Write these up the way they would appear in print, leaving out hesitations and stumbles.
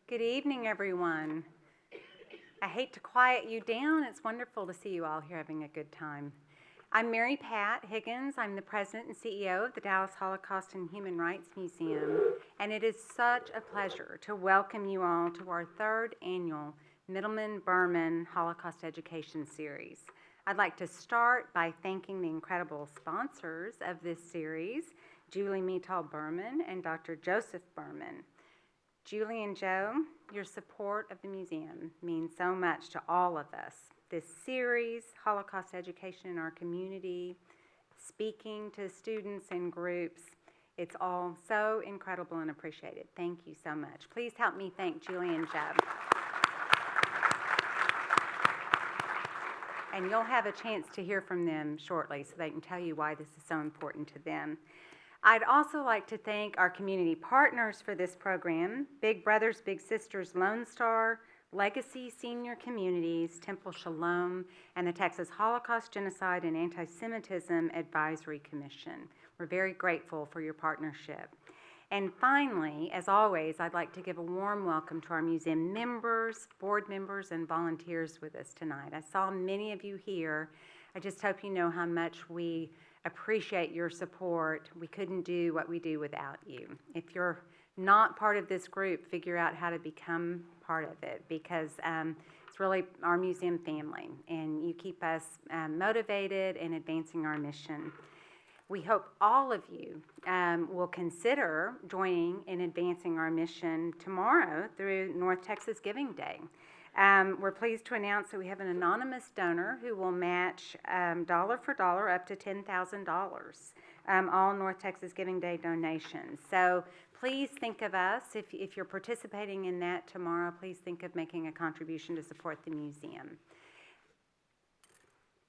Good evening, everyone. I hate to quiet you down. It's wonderful to see you all here having a good time. I'm Mary Pat Higgins. I'm the president and CEO of the Dallas Holocaust and Human Rights Museum, and it is such a pleasure to welcome you all to our third annual Mittelman-Berman Holocaust Education Series. I'd like to start by thanking the incredible sponsors of this series, Julie Mittelman-Berman and Dr. Josef Berman. Julie and Joe, your support of the museum means so much to all of us. This series, Holocaust Education in Our Community, speaking to students and groups, it's all so incredible and appreciated. Thank you so much. Please help me thank Julie and Joe. And you'll have a chance to hear from them shortly so they can tell you why this is so important to them. I'd also like to thank our community partners for this program, Big Brothers Big Sisters Lone Star, Legacy Senior Communities, Temple Shalom, and the Texas Holocaust, Genocide, and Anti-Semitism Advisory Commission. We're very grateful for your partnership. And finally, as always, I'd like to give a warm welcome to our museum members, board members, and volunteers with us tonight. I saw many of you here. I just hope you know how much we appreciate your support. We couldn't do what we do without you. If you're not part of this group, figure out how to become part of it, because it's really our museum family, and you keep us motivated in advancing our mission. We hope all of you will consider joining in advancing our mission tomorrow through North Texas Giving Day. We're pleased to announce that we have an anonymous donor who will match dollar for dollar up to $10,000, all North Texas Giving Day donations. So please think of us. If you're participating in that tomorrow, please think of making a contribution to support the museum.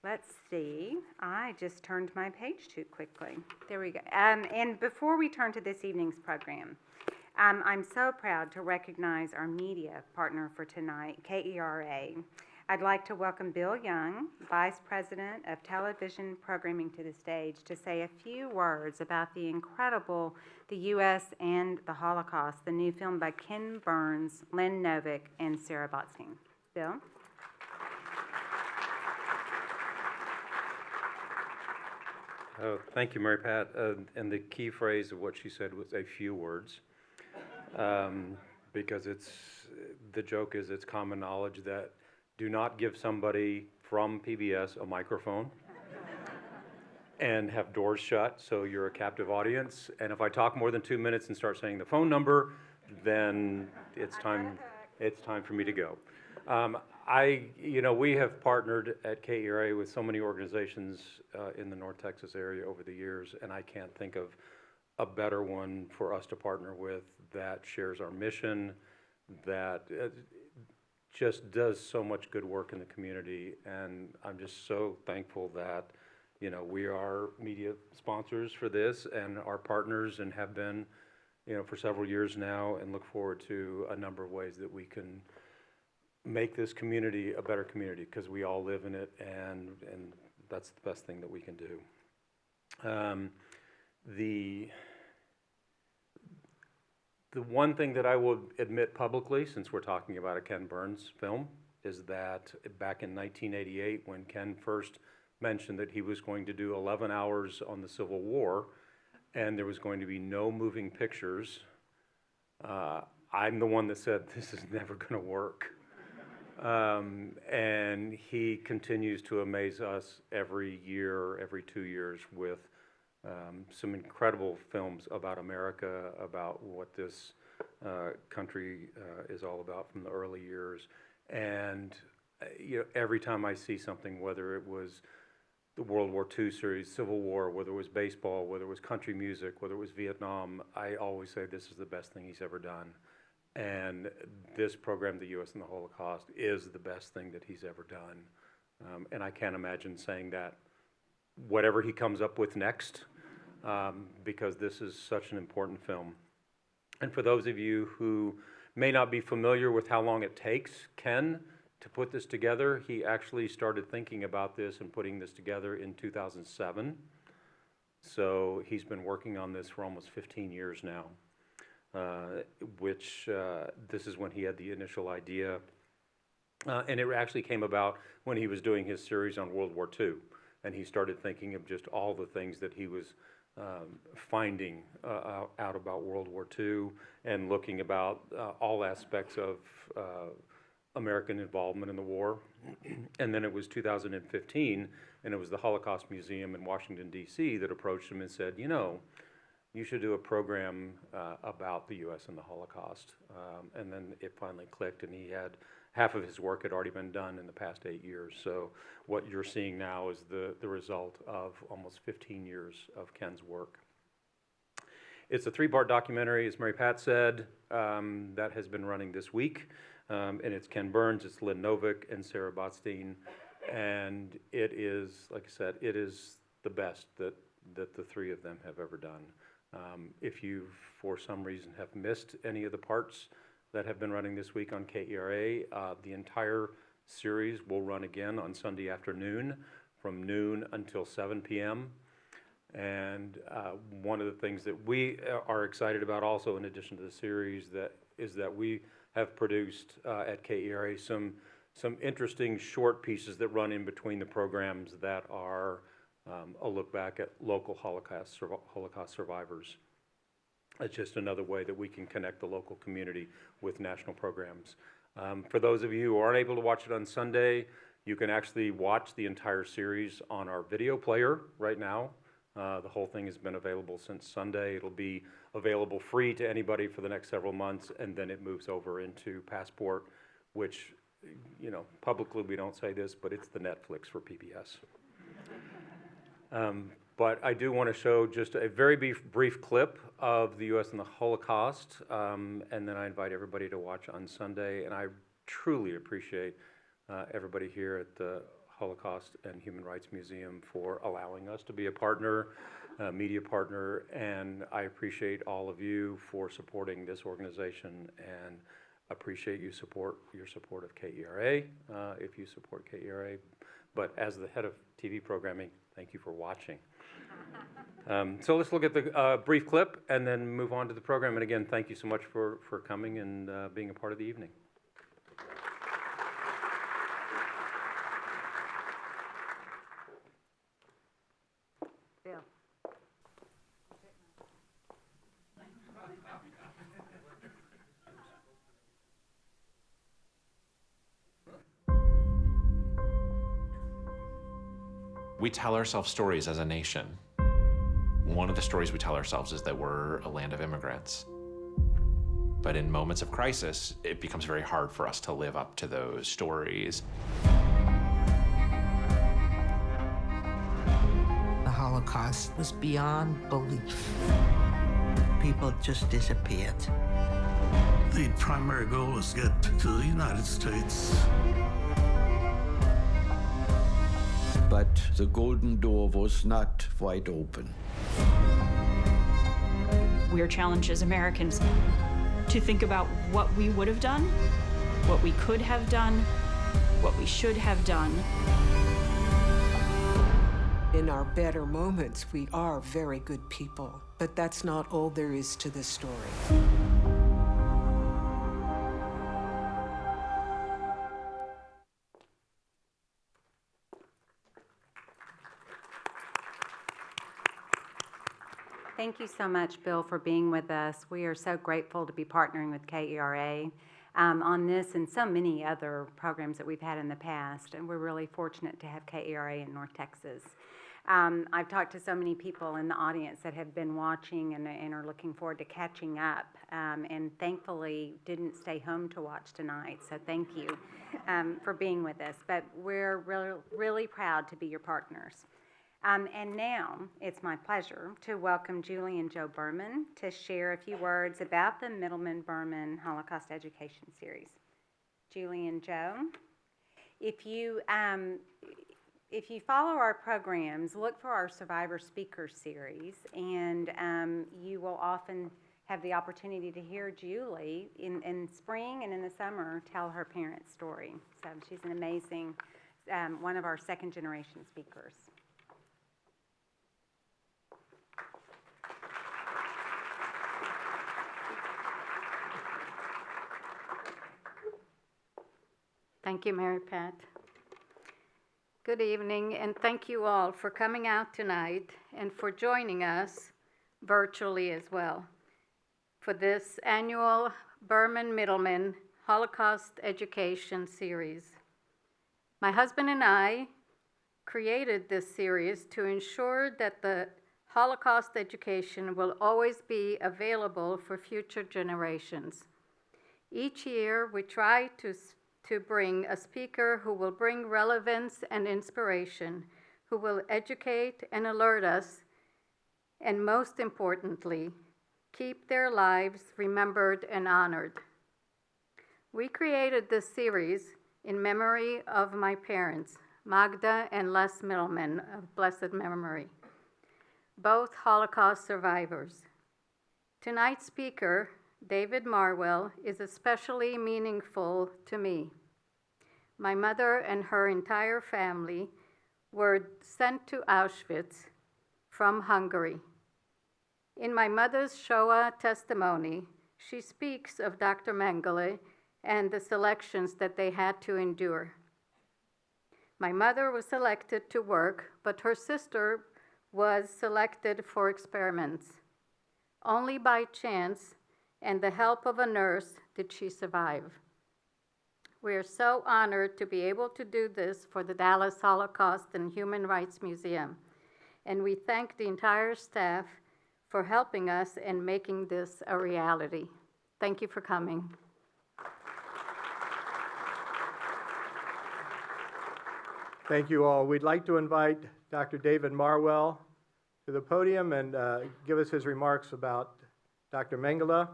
Let's see, I just turned my page too quickly. There we go. And before we turn to this evening's program, I'm so proud to recognize our media partner for tonight, KERA. I'd like to welcome Bill Young, Vice President of Television Programming, to the stage to say a few words about the incredible The U.S. and the Holocaust, the new film by Ken Burns, Lynn Novick, and Sarah Botsking. Bill? Oh, thank you, Mary Pat. And the key phrase of what she said was a few words. Because the joke is it's common knowledge that do not give somebody from PBS a microphone and have doors shut so you're a captive audience. And if I talk more than 2 minutes and start saying the phone number, then it's time for me to go. We have partnered at KERA with so many organizations in the North Texas area over the years, and I can't think of a better one for us to partner with that shares our mission, that just does so much good work in the community. And I'm just so thankful that, we are media sponsors for this and our partners, and have been, for several years now, and look forward to a number of ways that we can make this community a better community, because we all live in it, and that's the best thing that we can do. The one thing that I will admit publicly, since we're talking about a Ken Burns film, is that back in 1988, when Ken first mentioned that he was going to do 11 hours on the Civil War, and there was going to be no moving pictures, I'm the one that said, this is never going to work. And he continues to amaze us every year, every 2 years, with some incredible films about America, about what this country is all about from the early years. And every time I see something, whether it was the World War II series, Civil War, whether it was baseball, whether it was country music, whether it was Vietnam, I always say this is the best thing he's ever done. And this program, The U.S. and the Holocaust, is the best thing that he's ever done. And I can't imagine saying that whatever he comes up with next, because this is such an important film. And for those of you who may not be familiar with how long it takes Ken to put this together, he actually started thinking about this and putting this together in 2007. So he's been working on this for almost 15 years now. which this is when he had the initial idea. And it actually came about when he was doing his series on World War II. And he started thinking of just all the things that he was finding out about World War II and looking about all aspects of American involvement in the war. And then it was 2015, and it was the Holocaust Museum in Washington, D.C. that approached him and said, you know, you should do a program about the U.S. and the Holocaust. And then it finally clicked, and he had half of his work had already been done in the past 8 years. So what you're seeing now is the result of almost 15 years of Ken's work. It's a 3-part documentary, as Mary Pat said, that has been running this week. And it's Ken Burns, it's Lynn Novick, and Sarah Botstein. And it is, like I said, it is the best that the 3 of them have ever done. If you, for some reason, have missed any of the parts that have been running this week on KERA, the entire series will run again on Sunday afternoon from noon until 7 p.m. And one of the things that we are excited about also, in addition to the series, is that we have produced at KERA some interesting short pieces that run in between the programs that are a look back at local Holocaust survivors. It's just another way that we can connect the local community with national programs. For those of you who aren't able to watch it on Sunday, you can actually watch the entire series on our video player right now. The whole thing has been available since Sunday. It'll be available free to anybody for the next several months, and then it moves over into Passport, which, you know, publicly we don't say this, but it's the Netflix for PBS. But I do want to show just a very brief clip of the U.S. and the Holocaust, and then I invite everybody to watch on Sunday. And I truly appreciate everybody here at the Holocaust and Human Rights Museum for allowing us to be a partner, media partner, and I appreciate all of you for supporting this organization, and appreciate your support of KERA, if you support KERA. But as the head of TV programming, thank you for watching. So let's look at the brief clip and then move on to the program. And again, thank you so much for coming and being a part of the evening. Bill. We tell ourselves stories as a nation. One of the stories we tell ourselves is that we're a land of immigrants. But in moments of crisis, it becomes very hard for us to live up to those stories. The Holocaust was beyond belief. People just disappeared. The primary goal was to get to the United States. But the golden door was not wide open. We are challenged as Americans to think about what we would have done, what we could have done, what we should have done. In our better moments, we are very good people, but that's not all there is to this story. Thank you so much, Bill, for being with us. We are so grateful to be partnering with KERA on this and so many other programs that we've had in the past, and we're really fortunate to have KERA in North Texas. I've talked to so many people in the audience that have been watching and are looking forward to catching up, and thankfully didn't stay home to watch tonight, so thank you for being with us. But we're really proud to be your partners. And now it's my pleasure to welcome Julie and Joe Berman to share a few words about the Mittelman-Berman Holocaust Education Series. Julie and Joe, if you follow our programs, look for our Survivor Speaker Series, and you will often have the opportunity to hear Julie in spring and in the summer tell her parents' story. So she's an amazing, one of our second-generation speakers. Thank you, Mary Pat. Good evening, and thank you all for coming out tonight and for joining us virtually as well for this annual Berman-Mittelman Holocaust Education Series. My husband and I created this series to ensure that the Holocaust education will always be available for future generations. Each year, we try to bring a speaker who will bring relevance and inspiration, who will educate and alert us, and most importantly, keep their lives remembered and honored. We created this series in memory of my parents, Magda and Les Mittelman, of blessed memory, both Holocaust survivors. Tonight's speaker, David Marwell, is especially meaningful to me. My mother and her entire family were sent to Auschwitz from Hungary. In my mother's Shoah testimony, she speaks of Dr. Mengele and the selections that they had to endure. My mother was selected to work, but her sister was selected for experiments. Only by chance and the help of a nurse did she survive. We are so honored to be able to do this for the Dallas Holocaust and Human Rights Museum, and we thank the entire staff for helping us and making this a reality. Thank you for coming. Thank you all. We'd like to invite Dr. David Marwell to the podium and give us his remarks about Dr. Mengele.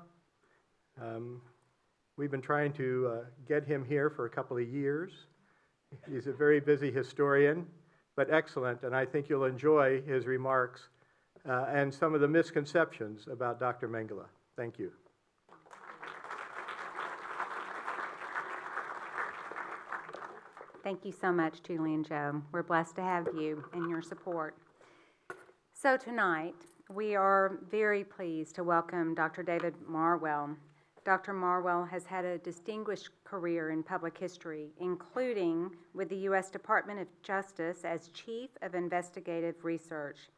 We've been trying to get him here for a couple of years. He's a very busy historian, but excellent, and I think you'll enjoy his remarks and some of the misconceptions about Dr. Mengele. Thank you. Thank you so much, Julie and Joe. We're blessed to have you and your support. So tonight, we are very pleased to welcome Dr. David Marwell. Dr. Marwell has had a distinguished career in public history, including with the U.S. Department of Justice as Chief of Investigative Research,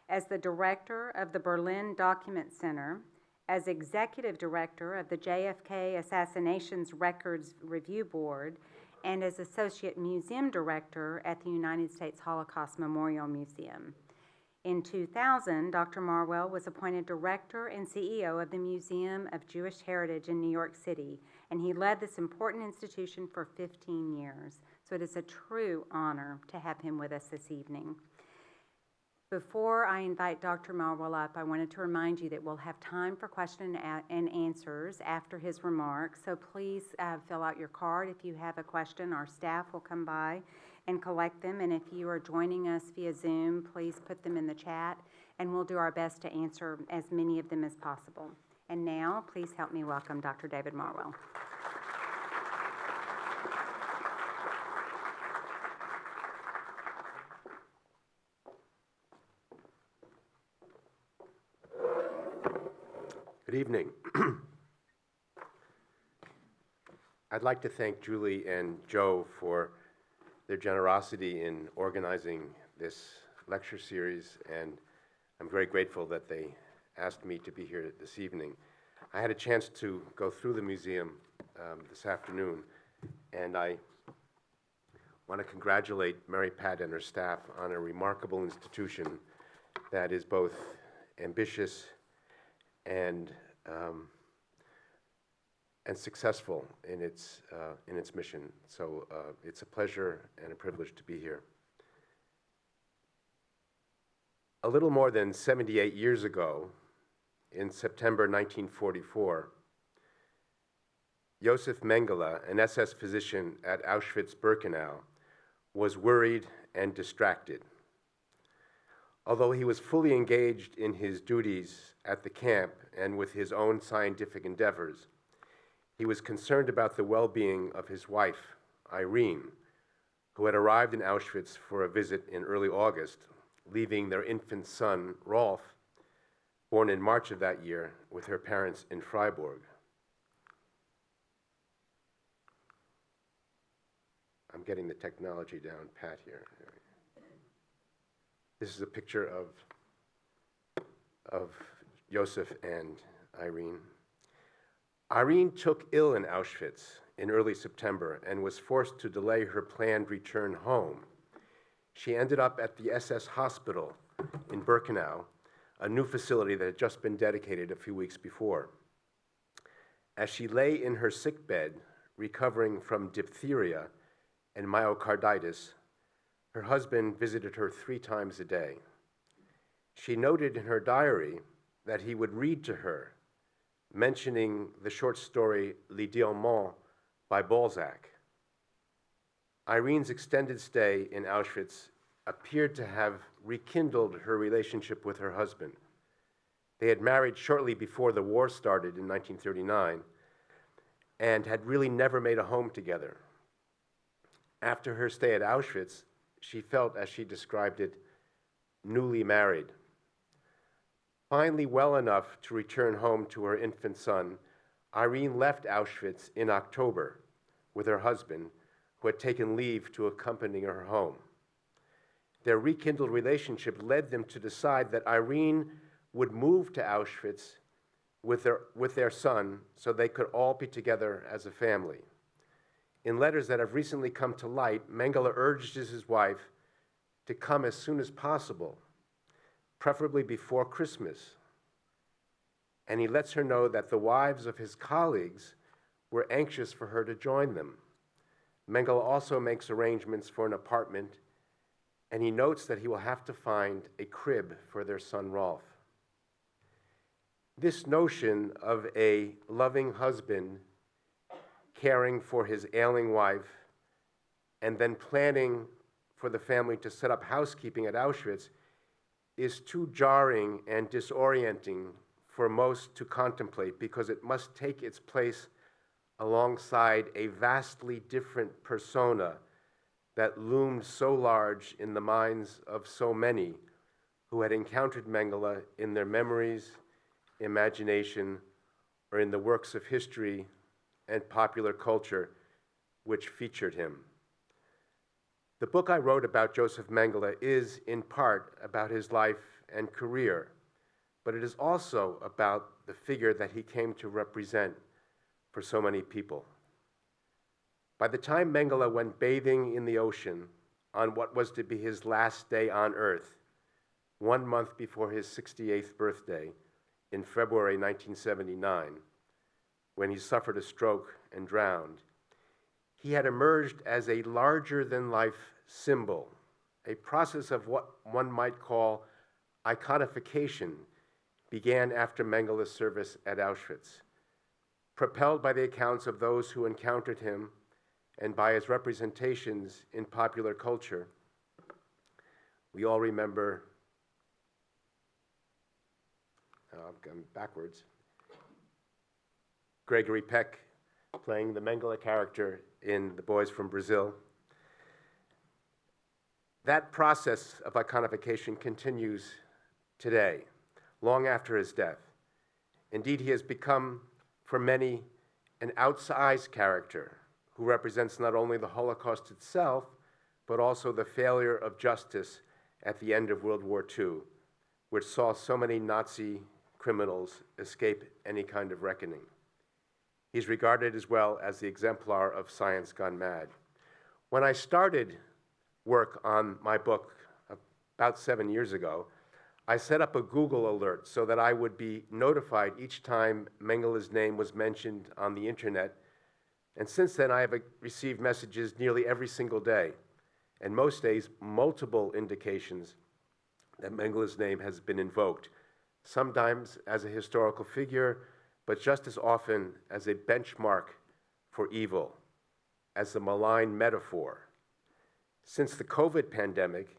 as the Director of the Berlin Document Center, as Executive Director of the JFK Assassinations Records Review Board, and as Associate Museum Director at the United States Holocaust Memorial Museum. In 2000, Dr. Marwell was appointed Director and CEO of the Museum of Jewish Heritage in New York City, and he led this important institution for 15 years. So it is a true honor to have him with us this evening. Before I invite Dr. Marwell up, I wanted to remind you that we'll have time for question and answers after his remarks. So please fill out your card if you have a question. Our staff will come by and collect them. And if you are joining us via Zoom, please put them in the chat, and we'll do our best to answer as many of them as possible. And now, please help me welcome Dr. David Marwell. Good evening. I'd like to thank Julie and Joe for their generosity in organizing this lecture series, and I'm very grateful that they asked me to be here this evening. I had a chance to go through the museum this afternoon, and I want to congratulate Mary Pat and her staff on a remarkable institution that is both ambitious and successful in its mission. So it's a pleasure and a privilege to be here. A little more than 78 years ago, in September 1944, Josef Mengele, an SS physician at Auschwitz-Birkenau, was worried and distracted. Although he was fully engaged in his duties at the camp and with his own scientific endeavors, he was concerned about the well-being of his wife, Irene, who had arrived in Auschwitz for a visit in early August, leaving their infant son, Rolf, born in March of that year, with her parents in Freiburg. I'm getting the technology down pat here. This is a picture of Josef and Irene. Irene took ill in Auschwitz in early September and was forced to delay her planned return home. She ended up at the SS hospital in Birkenau, a new facility that had just been dedicated a few weeks before. As she lay in her sickbed, recovering from diphtheria and myocarditis, her husband visited her 3 times a day. She noted in her diary that he would read to her, mentioning the short story L'Idiomant by Balzac. Irene's extended stay in Auschwitz appeared to have rekindled her relationship with her husband. They had married shortly before the war started in 1939 and had really never made a home together. After her stay at Auschwitz, she felt, as she described it, newly married. Finally well enough to return home to her infant son, Irene left Auschwitz in October with her husband, who had taken leave to accompany her home. Their rekindled relationship led them to decide that Irene would move to Auschwitz with their son so they could all be together as a family. In letters that have recently come to light, Mengele urged his wife to come as soon as possible, preferably before Christmas. And he lets her know that the wives of his colleagues were anxious for her to join them. Mengele also makes arrangements for an apartment, and he notes that he will have to find a crib for their son Rolf. This notion of a loving husband caring for his ailing wife and then planning for the family to set up housekeeping at Auschwitz is too jarring and disorienting for most to contemplate, because it must take its place alongside a vastly different persona that loomed so large in the minds of so many who had encountered Mengele in their memories, imagination, or in the works of history and popular culture which featured him. The book I wrote about Josef Mengele is, in part, about his life and career, but it is also about the figure that he came to represent for so many people. By the time Mengele went bathing in the ocean on what was to be his last day on Earth, 1 month before his 68th birthday in February 1979, when he suffered a stroke and drowned, he had emerged as a larger-than-life symbol, a process of what one might call iconification began after Mengele's service at Auschwitz. Propelled by the accounts of those who encountered him and by his representations in popular culture, we all remember, I'm backwards, Gregory Peck playing the Mengele character in The Boys from Brazil. That process of iconification continues today, long after his death. Indeed, he has become, for many, an outsized character who represents not only the Holocaust itself, but also the failure of justice at the end of World War II, which saw so many Nazi criminals escape any kind of reckoning. He's regarded as well as the exemplar of science gone mad. When I started work on my book about 7 years ago, I set up a Google alert so that I would be notified each time Mengele's name was mentioned on the internet. And since then, I have received messages nearly every single day, and most days, multiple indications that Mengele's name has been invoked, sometimes as a historical figure, but just as often as a benchmark for evil, as a malign metaphor. Since the COVID pandemic,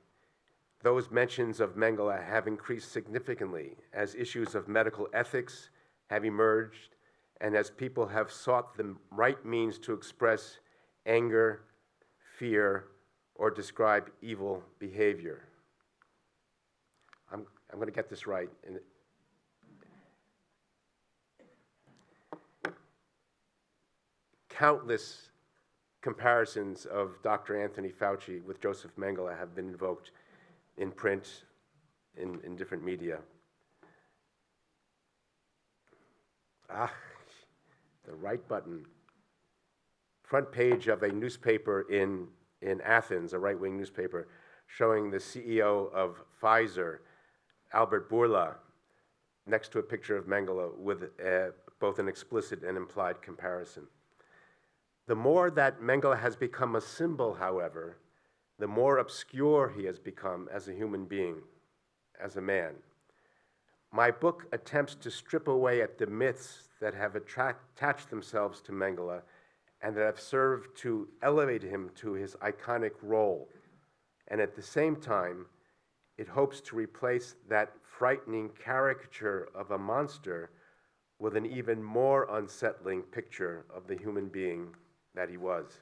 those mentions of Mengele have increased significantly as issues of medical ethics have emerged and as people have sought the right means to express anger, fear, or describe evil behavior. I'm going to get this right. comparisons of Dr. Anthony Fauci with Josef Mengele have been invoked in print, in different media. Ah, the right button. Front page of a newspaper in Athens, a right-wing newspaper, showing the CEO of Pfizer, Albert Bourla, next to a picture of Mengele with both an explicit and implied comparison. The more that Mengele has become a symbol, however, the more obscure he has become as a human being, as a man. My book attempts to strip away at the myths that have attached themselves to Mengele and that have served to elevate him to his iconic role. And at the same time, it hopes to replace that frightening caricature of a monster with an even more unsettling picture of the human being that he was.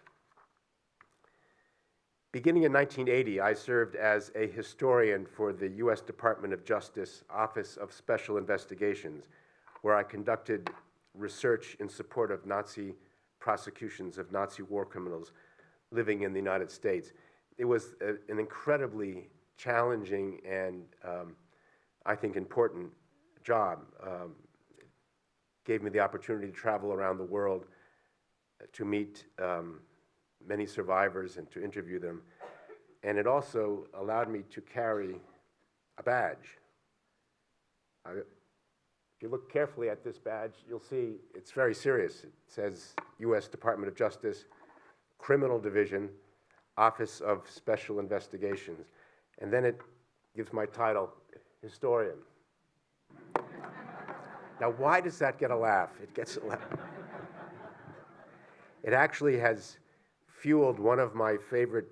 Beginning in 1980, I served as a historian for the U.S. Department of Justice Office of Special Investigations, where I conducted research in support of Nazi prosecutions of Nazi war criminals living in the United States. It was an incredibly challenging and, I think, important job. It gave me the opportunity to travel around the world to meet many survivors and to interview them. And it also allowed me to carry a badge. If you look carefully at this badge, you'll see it's very serious. It says U.S. Department of Justice, Criminal Division, Office of Special Investigations. And then it gives my title, historian. Now, why does that get a laugh? It gets a laugh. It actually has fueled one of my favorite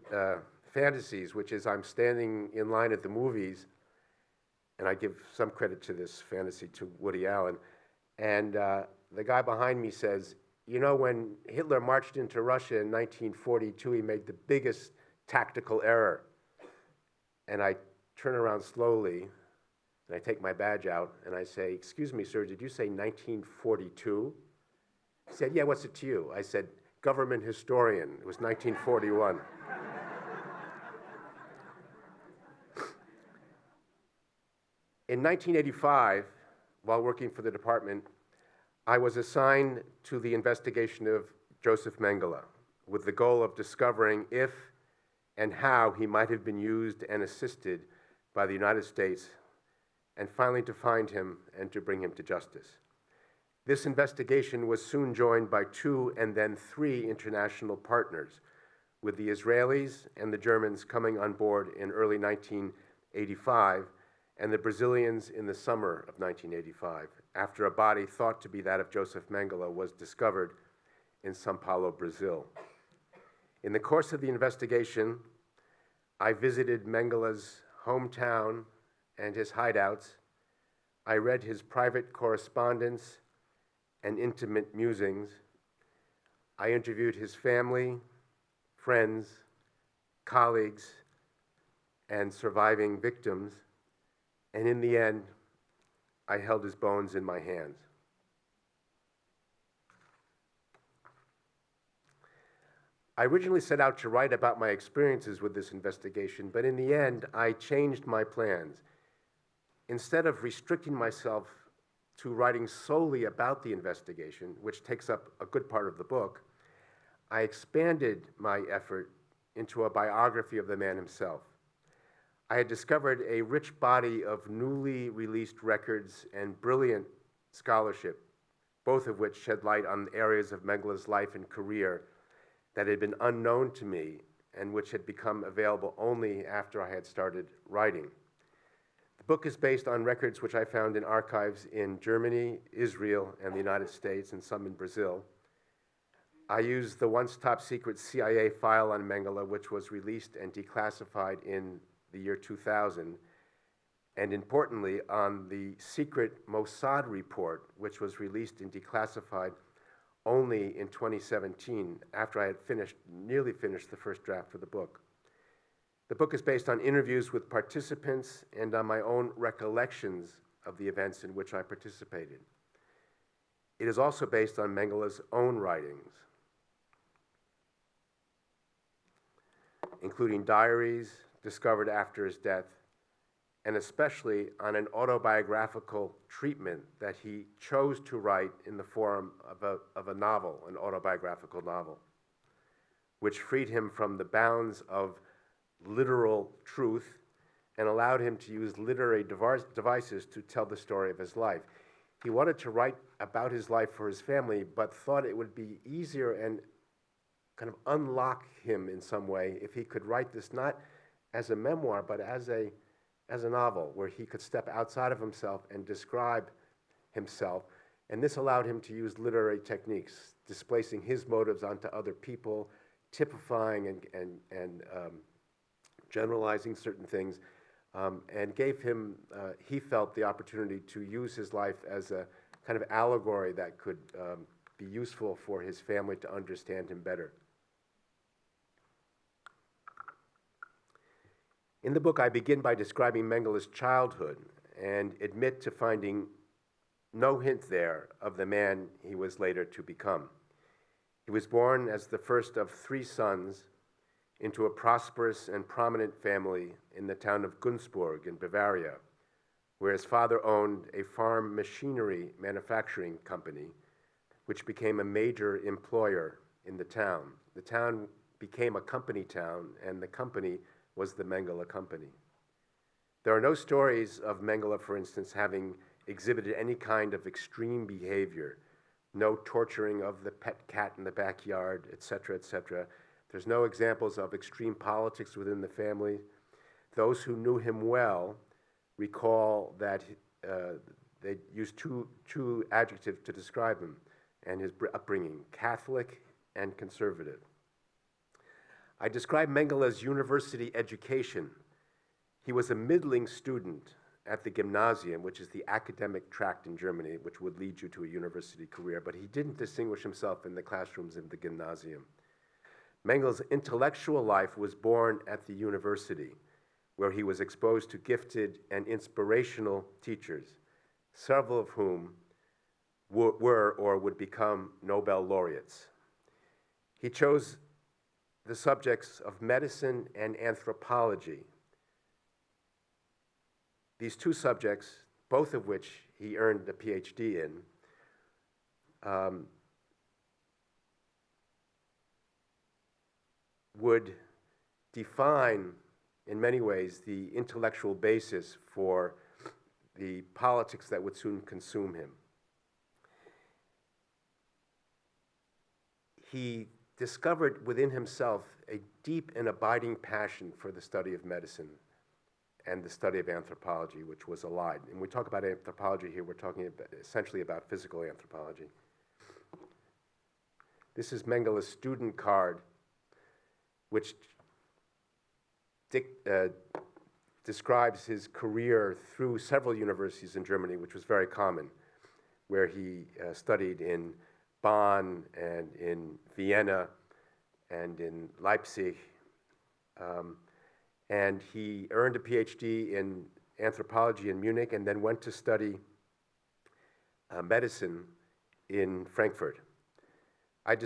fantasies, which is I'm standing in line at the movies, and I give some credit to this fantasy to Woody Allen, and the guy behind me says, you know, when Hitler marched into Russia in 1942, he made the biggest tactical error. And I turn around slowly, and I take my badge out, and I say, excuse me, sir, did you say 1942? He said, yeah, what's it to you? I said, government historian. It was 1941. In 1985, while working for the department, I was assigned to the investigation of Josef Mengele with the goal of discovering if and how he might have been used and assisted by the United States, and finally to find him and to bring him to justice. This investigation was soon joined by 2 and then 3 international partners, with the Israelis and the Germans coming on board in early 1985, and the Brazilians in the summer of 1985, after a body thought to be that of Josef Mengele was discovered in São Paulo, Brazil. In the course of the investigation, I visited Mengele's hometown and his hideouts. I read his private correspondence and intimate musings. I interviewed his family, friends, colleagues, and surviving victims. And in the end, I held his bones in my hands. I originally set out to write about my experiences with this investigation, but in the end, I changed my plans. Instead of restricting myself to writing solely about the investigation, which takes up a good part of the book, I expanded my effort into a biography of the man himself. I had discovered a rich body of newly released records and brilliant scholarship, both of which shed light on areas of Mengele's life and career that had been unknown to me and which had become available only after I had started writing. The book is based on records which I found in archives in Germany, Israel, and the United States, and some in Brazil. I used the once top-secret CIA file on Mengele, which was released and declassified in the year 2000, and importantly, on the secret Mossad report, which was released and declassified only in 2017, after I had nearly finished the first draft of the book. The book is based on interviews with participants and on my own recollections of the events in which I participated. It is also based on Mengele's own writings. including diaries discovered after his death, and especially on an autobiographical treatment that he chose to write in the form of a novel, an autobiographical novel, which freed him from the bounds of literal truth and allowed him to use literary devices to tell the story of his life. He wanted to write about his life for his family, but thought it would be easier and kind of unlock him in some way if he could write this not as a memoir, but as a novel where he could step outside of himself and describe himself. And this allowed him to use literary techniques, displacing his motives onto other people, typifying and generalizing certain things, and gave him, he felt, the opportunity to use his life as a kind of allegory that could be useful for his family to understand him better. In the book, I begin by describing Mengele's childhood and admit to finding no hint there of the man he was later to become. He was born as the first of 3 sons into a prosperous and prominent family in the town of Günzburg in Bavaria, where his father owned a farm machinery manufacturing company, which became a major employer in the town. The town became a company town, and the company was the Mengele Company. There are no stories of Mengele, for instance, having exhibited any kind of extreme behavior, no torturing of the pet cat in the backyard, etc., etc. There's no examples of extreme politics within the family. Those who knew him well recall that they used two adjectives to describe him and his upbringing: Catholic and conservative. I describe Mengele's university education. He was a middling student at the gymnasium, which is the academic tract in Germany, which would lead you to a university career, but he didn't distinguish himself in the classrooms of the gymnasium. Mengele's intellectual life was born at the university, where he was exposed to gifted and inspirational teachers, several of whom were or would become Nobel laureates. He chose the subjects of medicine and anthropology. These 2 subjects, both of which he earned a PhD in, would define, in many ways, the intellectual basis for the politics that would soon consume him. He discovered within himself a deep and abiding passion for the study of medicine and the study of anthropology, which was allied. And when we talk about anthropology here, we're talking essentially about physical anthropology. This is Mengele's student card, which describes his career through several universities in Germany, which was very common, where he studied in Bonn and in Vienna and in Leipzig. And he earned a PhD in anthropology in Munich and then went to study medicine in Frankfurt. I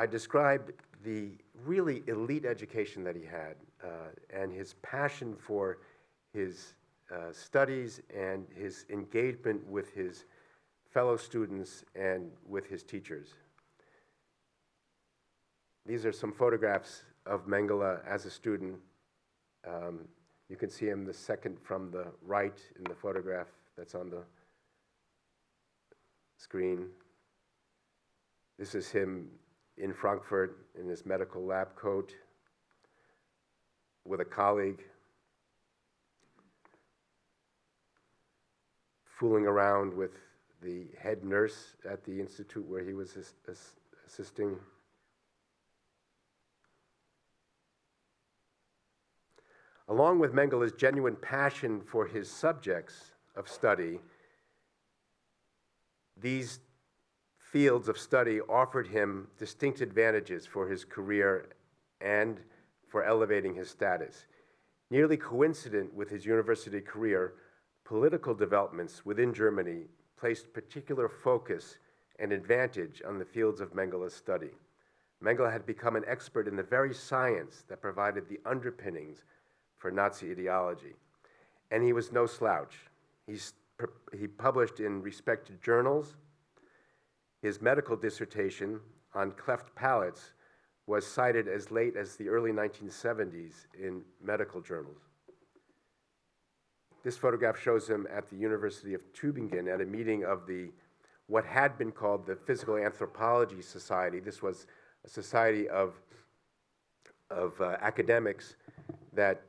described the really elite education that he had and his passion for his studies and his engagement with his fellow students and with his teachers. These are some photographs of Mengele as a student. You can see him the second from the right in the photograph that's on the screen. This is him in Frankfurt in his medical lab coat with a colleague, fooling around with the head nurse at the institute where he was assisting. Along with Mengele's genuine passion for his subjects of study, these fields of study offered him distinct advantages for his career and for elevating his status. Nearly coincident with his university career, political developments within Germany placed particular focus and advantage on the fields of Mengele's study. Mengele had become an expert in the very science that provided the underpinnings for Nazi ideology. And he was no slouch. He published in respected journals. His medical dissertation on cleft palates was cited as late as the early 1970s in medical journals. This photograph shows him at the University of Tübingen at a meeting of what had been called the Physical Anthropology Society. This was a society of academics that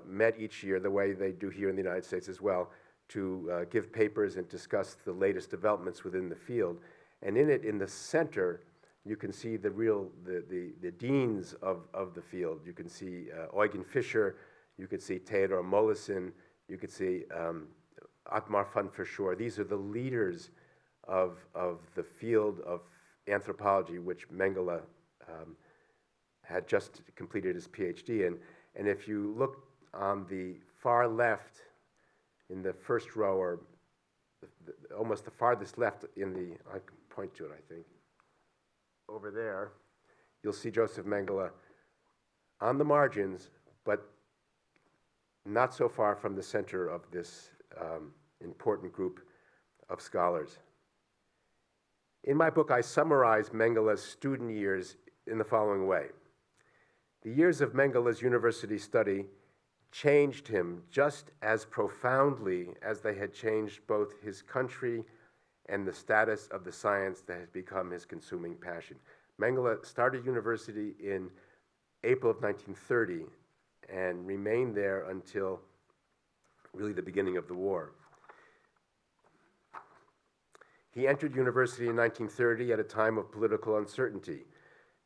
met each year, the way they do here in the United States as well, to give papers and discuss the latest developments within the field. And in it, in the center, you can see the deans of the field. You can see Eugen Fischer, you could see Theodor Mollison, you could see Ottmar von Verschoor. These are the leaders of the field of anthropology, which Mengele had just completed his PhD in. And if you look on the far left, in the first row, or almost the farthest left I can point to it, I think, over there, you'll see Josef Mengele on the margins, but not so far from the center of this important group of scholars. In my book, I summarize Mengele's student years in the following way. The years of Mengele's university study changed him just as profoundly as they had changed both his country and the status of the science that has become his consuming passion. Mengele started university in April of 1930 and remained there until really the beginning of the war. He entered university in 1930 at a time of political uncertainty.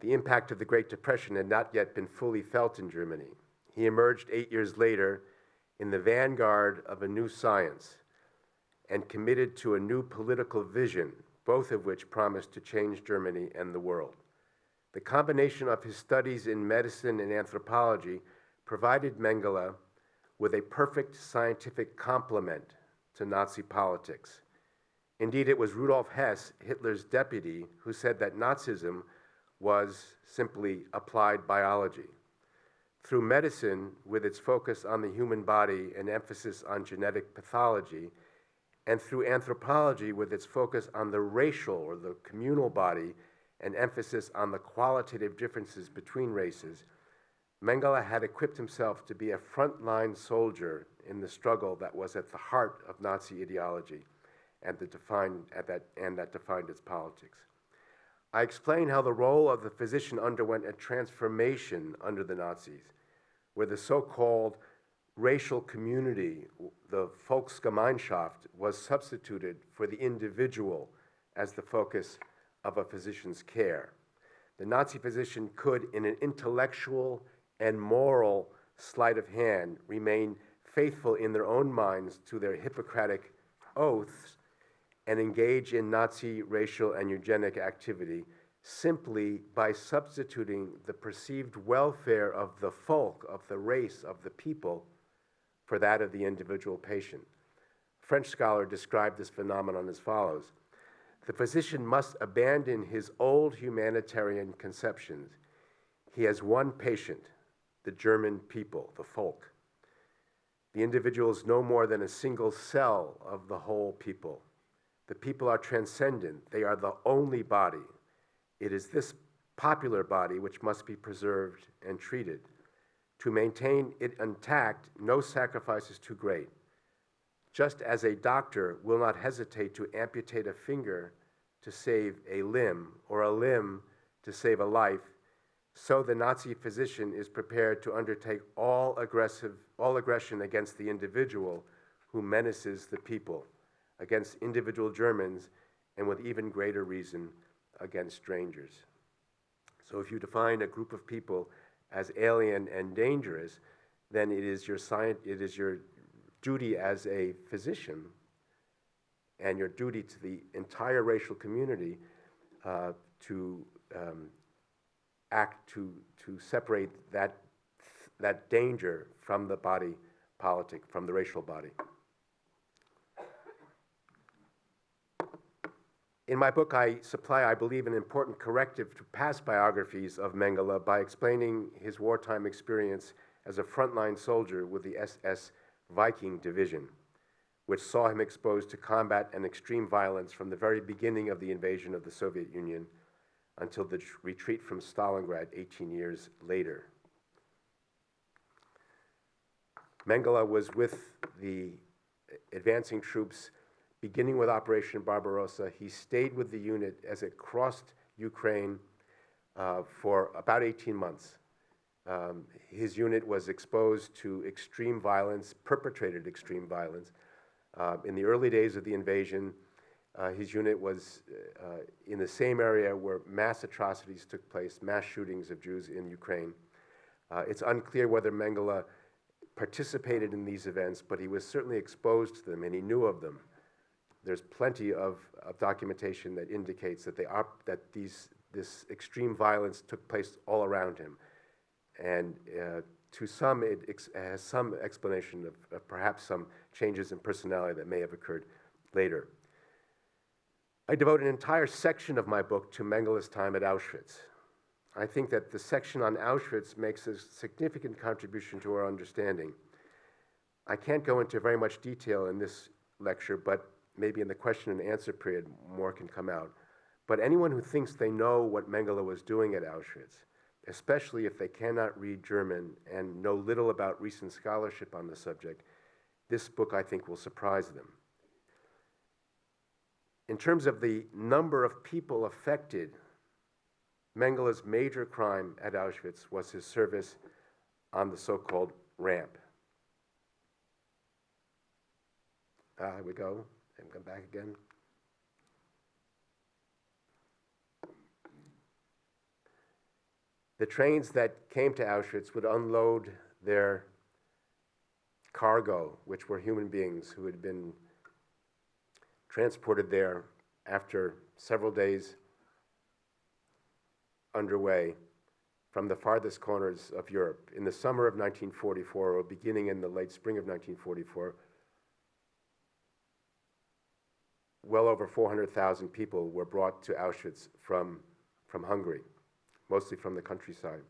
The impact of the Great Depression had not yet been fully felt in Germany. He emerged 8 years later in the vanguard of a new science and committed to a new political vision, both of which promised to change Germany and the world. The combination of his studies in medicine and anthropology provided Mengele with a perfect scientific complement to Nazi politics. Indeed, it was Rudolf Hess, Hitler's deputy, who said that Nazism was simply applied biology. Through medicine, with its focus on the human body and emphasis on genetic pathology, and through anthropology, with its focus on the racial or the communal body and emphasis on the qualitative differences between races, Mengele had equipped himself to be a frontline soldier in the struggle that was at the heart of Nazi ideology and that defined its politics. I explain how the role of the physician underwent a transformation under the Nazis, where the so-called racial community, the Volksgemeinschaft, was substituted for the individual as the focus of a physician's care. The Nazi physician could, in an intellectual and moral sleight of hand, remain faithful in their own minds to their Hippocratic oaths and engage in Nazi racial and eugenic activity simply by substituting the perceived welfare of the folk, of the race, of the people, for that of the individual patient. A French scholar described this phenomenon as follows: the physician must abandon his old humanitarian conceptions. He has one patient, the German people, the folk. The individual is no more than a single cell of the whole people. The people are transcendent. They are the only body. It is this popular body which must be preserved and treated. To maintain it intact, no sacrifice is too great. Just as a doctor will not hesitate to amputate a finger to save a limb, or a limb to save a life, so the Nazi physician is prepared to undertake all aggression against the individual who menaces the people, against individual Germans, and with even greater reason, against strangers. So if you define a group of people as alien and dangerous, then it is your duty as a physician and your duty to the entire racial community to act to separate that danger from the body politic, from the racial body. In my book, I supply, I believe, an important corrective to past biographies of Mengele by explaining his wartime experience as a frontline soldier with the SS Viking Division, which saw him exposed to combat and extreme violence from the very beginning of the invasion of the Soviet Union until the retreat from Stalingrad 18 years later. Mengele was with the advancing troops beginning with Operation Barbarossa. He stayed with the unit as it crossed Ukraine for about 18 months. His unit was exposed to extreme violence, perpetrated extreme violence. In the early days of the invasion, his unit was in the same area where mass atrocities took place, mass shootings of Jews in Ukraine. It's unclear whether Mengele participated in these events, but he was certainly exposed to them and he knew of them. There's plenty of documentation that indicates that this extreme violence took place all around him. And to some, it has some explanation of perhaps some changes in personality that may have occurred later. I devote an entire section of my book to Mengele's time at Auschwitz. I think that the section on Auschwitz makes a significant contribution to our understanding. I can't go into very much detail in this lecture, but maybe in the question and answer period more can come out. But anyone who thinks they know what Mengele was doing at Auschwitz, especially if they cannot read German and know little about recent scholarship on the subject, this book, I think, will surprise them. In terms of the number of people affected, Mengele's major crime at Auschwitz was his service on the so-called ramp. Here we go, and come back again. The trains that came to Auschwitz would unload their cargo, which were human beings who had been transported there after several days underway from the farthest corners of Europe. In the summer of 1944, or beginning in the late spring of 1944, well over 400,000 people were brought to Auschwitz from Hungary, mostly from the countryside.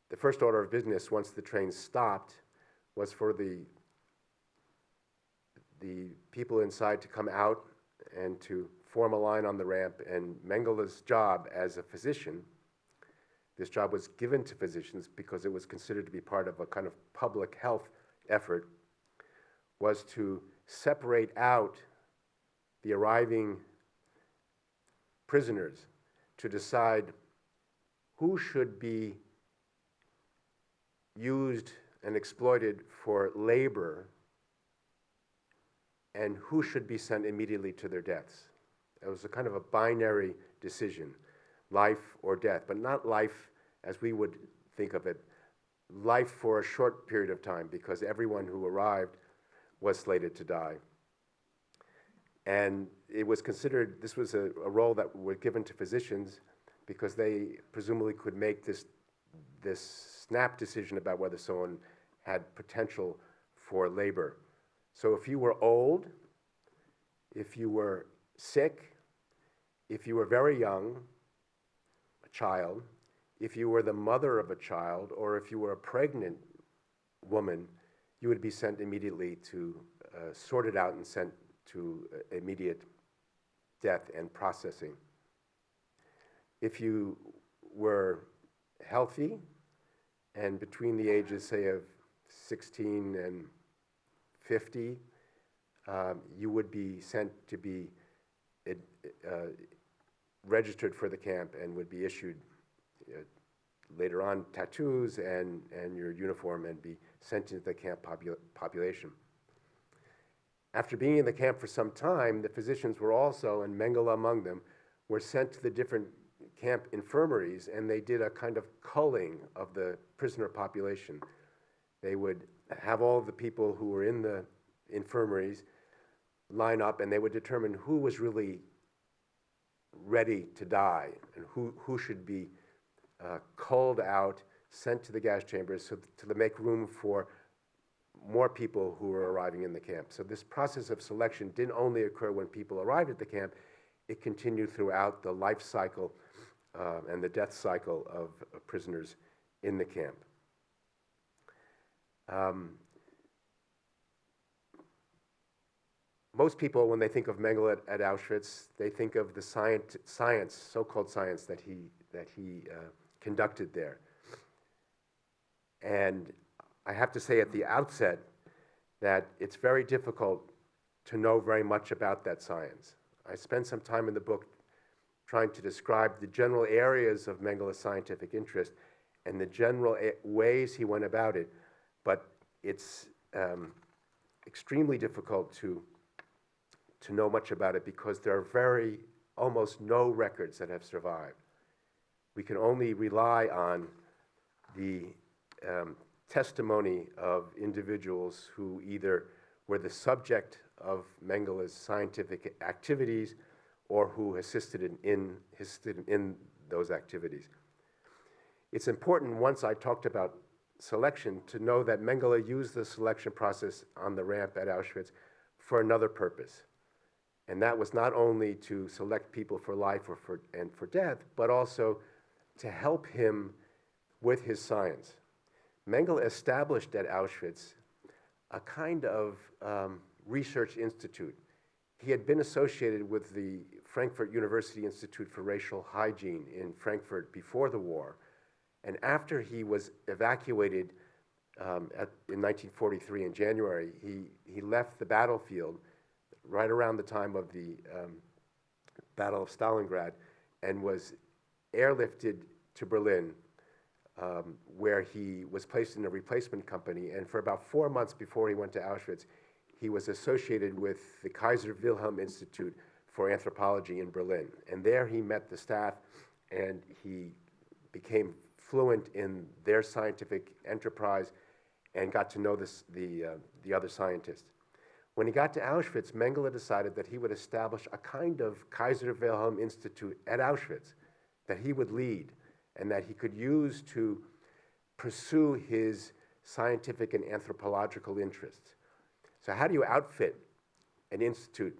The first order of business, once the train stopped, was for the people inside to come out and to form a line on the ramp, and Mengele's job as a physician, this job was given to physicians because it was considered to be part of a kind of public health effort, was to separate out the arriving prisoners to decide who should be used and exploited for labor and who should be sent immediately to their deaths. It was a kind of a binary decision, life or death, but not life as we would think of it, life for a short period of time, because everyone who arrived was slated to die. And it was considered, this was a role that was given to physicians because they presumably could make this snap decision about whether someone had potential for labor. So if you were old, if you were sick, if you were very young, a child, if you were the mother of a child, or if you were a pregnant woman, you would be sent immediately to, sorted out and sent to immediate death and processing. If you were healthy and between the ages, say, of 16 and 50, you would be sent to be registered for the camp and would be issued later on tattoos and your uniform and be sent into the camp population. After being in the camp for some time, the physicians were also, and Mengele among them, were sent to the different camp infirmaries, and they did a kind of culling of the prisoner population. They would have all of the people who were in the infirmaries line up, and they would determine who was really ready to die and who should be culled out, sent to the gas chambers to make room for more people who were arriving in the camp. So this process of selection didn't only occur when people arrived at the camp, it continued throughout the life cycle and the death cycle of prisoners in the camp. Most people, when they think of Mengele at Auschwitz, they think of the science, so-called science, that he conducted there. And I have to say at the outset that it's very difficult to know very much about that science. I spent some time in the book trying to describe the general areas of Mengele's scientific interest and the general ways he went about it, but it's extremely difficult to know much about it because there are almost no records that have survived. We can only rely on the testimony of individuals who either were the subject of Mengele's scientific activities or who assisted in those activities. It's important, once I talked about selection, to know that Mengele used the selection process on the ramp at Auschwitz for another purpose. And that was not only to select people for life and for death, but also to help him with his science. Mengele established at Auschwitz a kind of research institute. He had been associated with the Frankfurt University Institute for Racial Hygiene in Frankfurt before the war. And after he was evacuated in 1943 in January, he left the battlefield right around the time of the Battle of Stalingrad and was airlifted to Berlin, where he was placed in a replacement company. And for about 4 months before he went to Auschwitz, he was associated with the Kaiser Wilhelm Institute for Anthropology in Berlin. And there he met the staff, and he became fluent in their scientific enterprise and got to know the other scientists. When he got to Auschwitz, Mengele decided that he would establish a kind of Kaiser Wilhelm Institute at Auschwitz that he would lead and that he could use to pursue his scientific and anthropological interests. So how do you outfit an institute?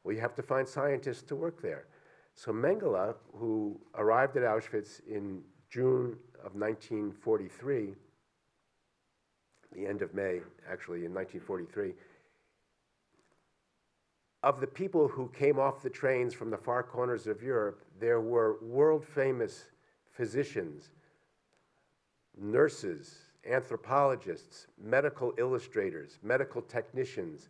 Well, you have to find scientists to work there. So Mengele, who arrived at Auschwitz in June of 1943, the end of May, actually, in 1943, of the people who came off the trains from the far corners of Europe, there were world-famous physicians, nurses, anthropologists, medical illustrators, medical technicians,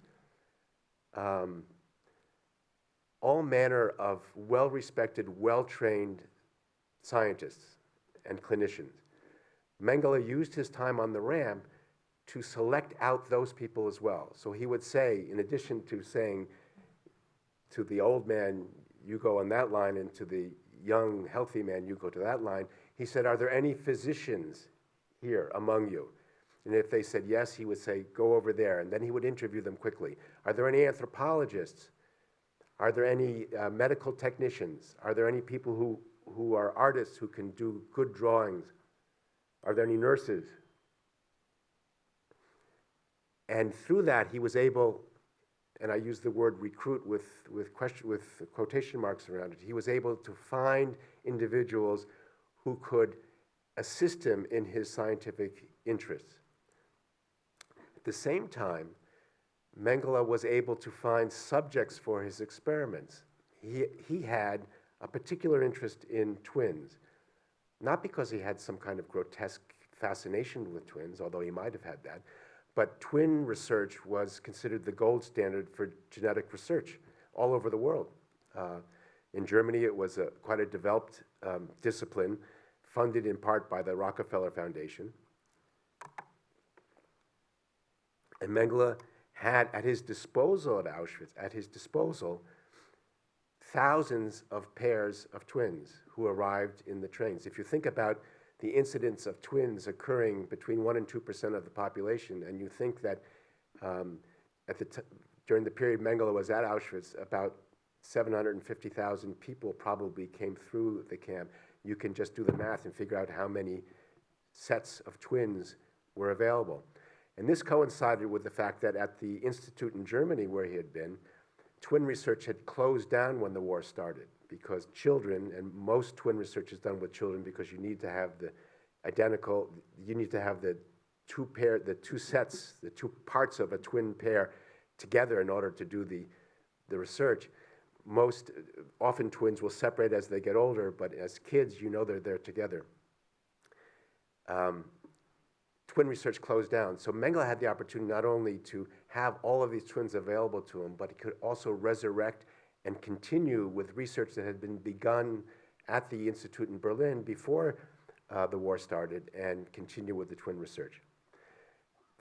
all manner of well-respected, well-trained scientists and clinicians. Mengele used his time on the ramp to select out those people as well. So he would say, in addition to saying to the old man, you go on that line, and to the young, healthy man, you go to that line, he said, are there any physicians here among you? And if they said yes, he would say, go over there, and then he would interview them quickly. Are there any anthropologists? Are there any medical technicians? Are there any people who are artists who can do good drawings? Are there any nurses? And through that, he was able, and I use the word recruit with quotation marks around it, he was able to find individuals who could assist him in his scientific interests. At the same time, Mengele was able to find subjects for his experiments. He had a particular interest in twins, not because he had some kind of grotesque fascination with twins, although he might have had that, but twin research was considered the gold standard for genetic research all over the world. In Germany, it was quite a developed discipline, funded in part by the Rockefeller Foundation. And Mengele had at his disposal at Auschwitz, thousands of pairs of twins who arrived in the trains. If you think about the incidence of twins occurring between 1% and 2% of the population, and you think that during the period Mengele was at Auschwitz, about 750,000 people probably came through the camp, you can just do the math and figure out how many sets of twins were available. And this coincided with the fact that at the institute in Germany where he had been, twin research had closed down when the war started, because children, and most twin research is done with children because you need to have the two sets, the two parts of a twin pair together in order to do the research. Often twins will separate as they get older, but as kids, you know they're there together. Twin research closed down. So Mengele had the opportunity not only to have all of these twins available to him, but he could also resurrect and continue with research that had been begun at the Institute in Berlin before the war started, and continue with the twin research.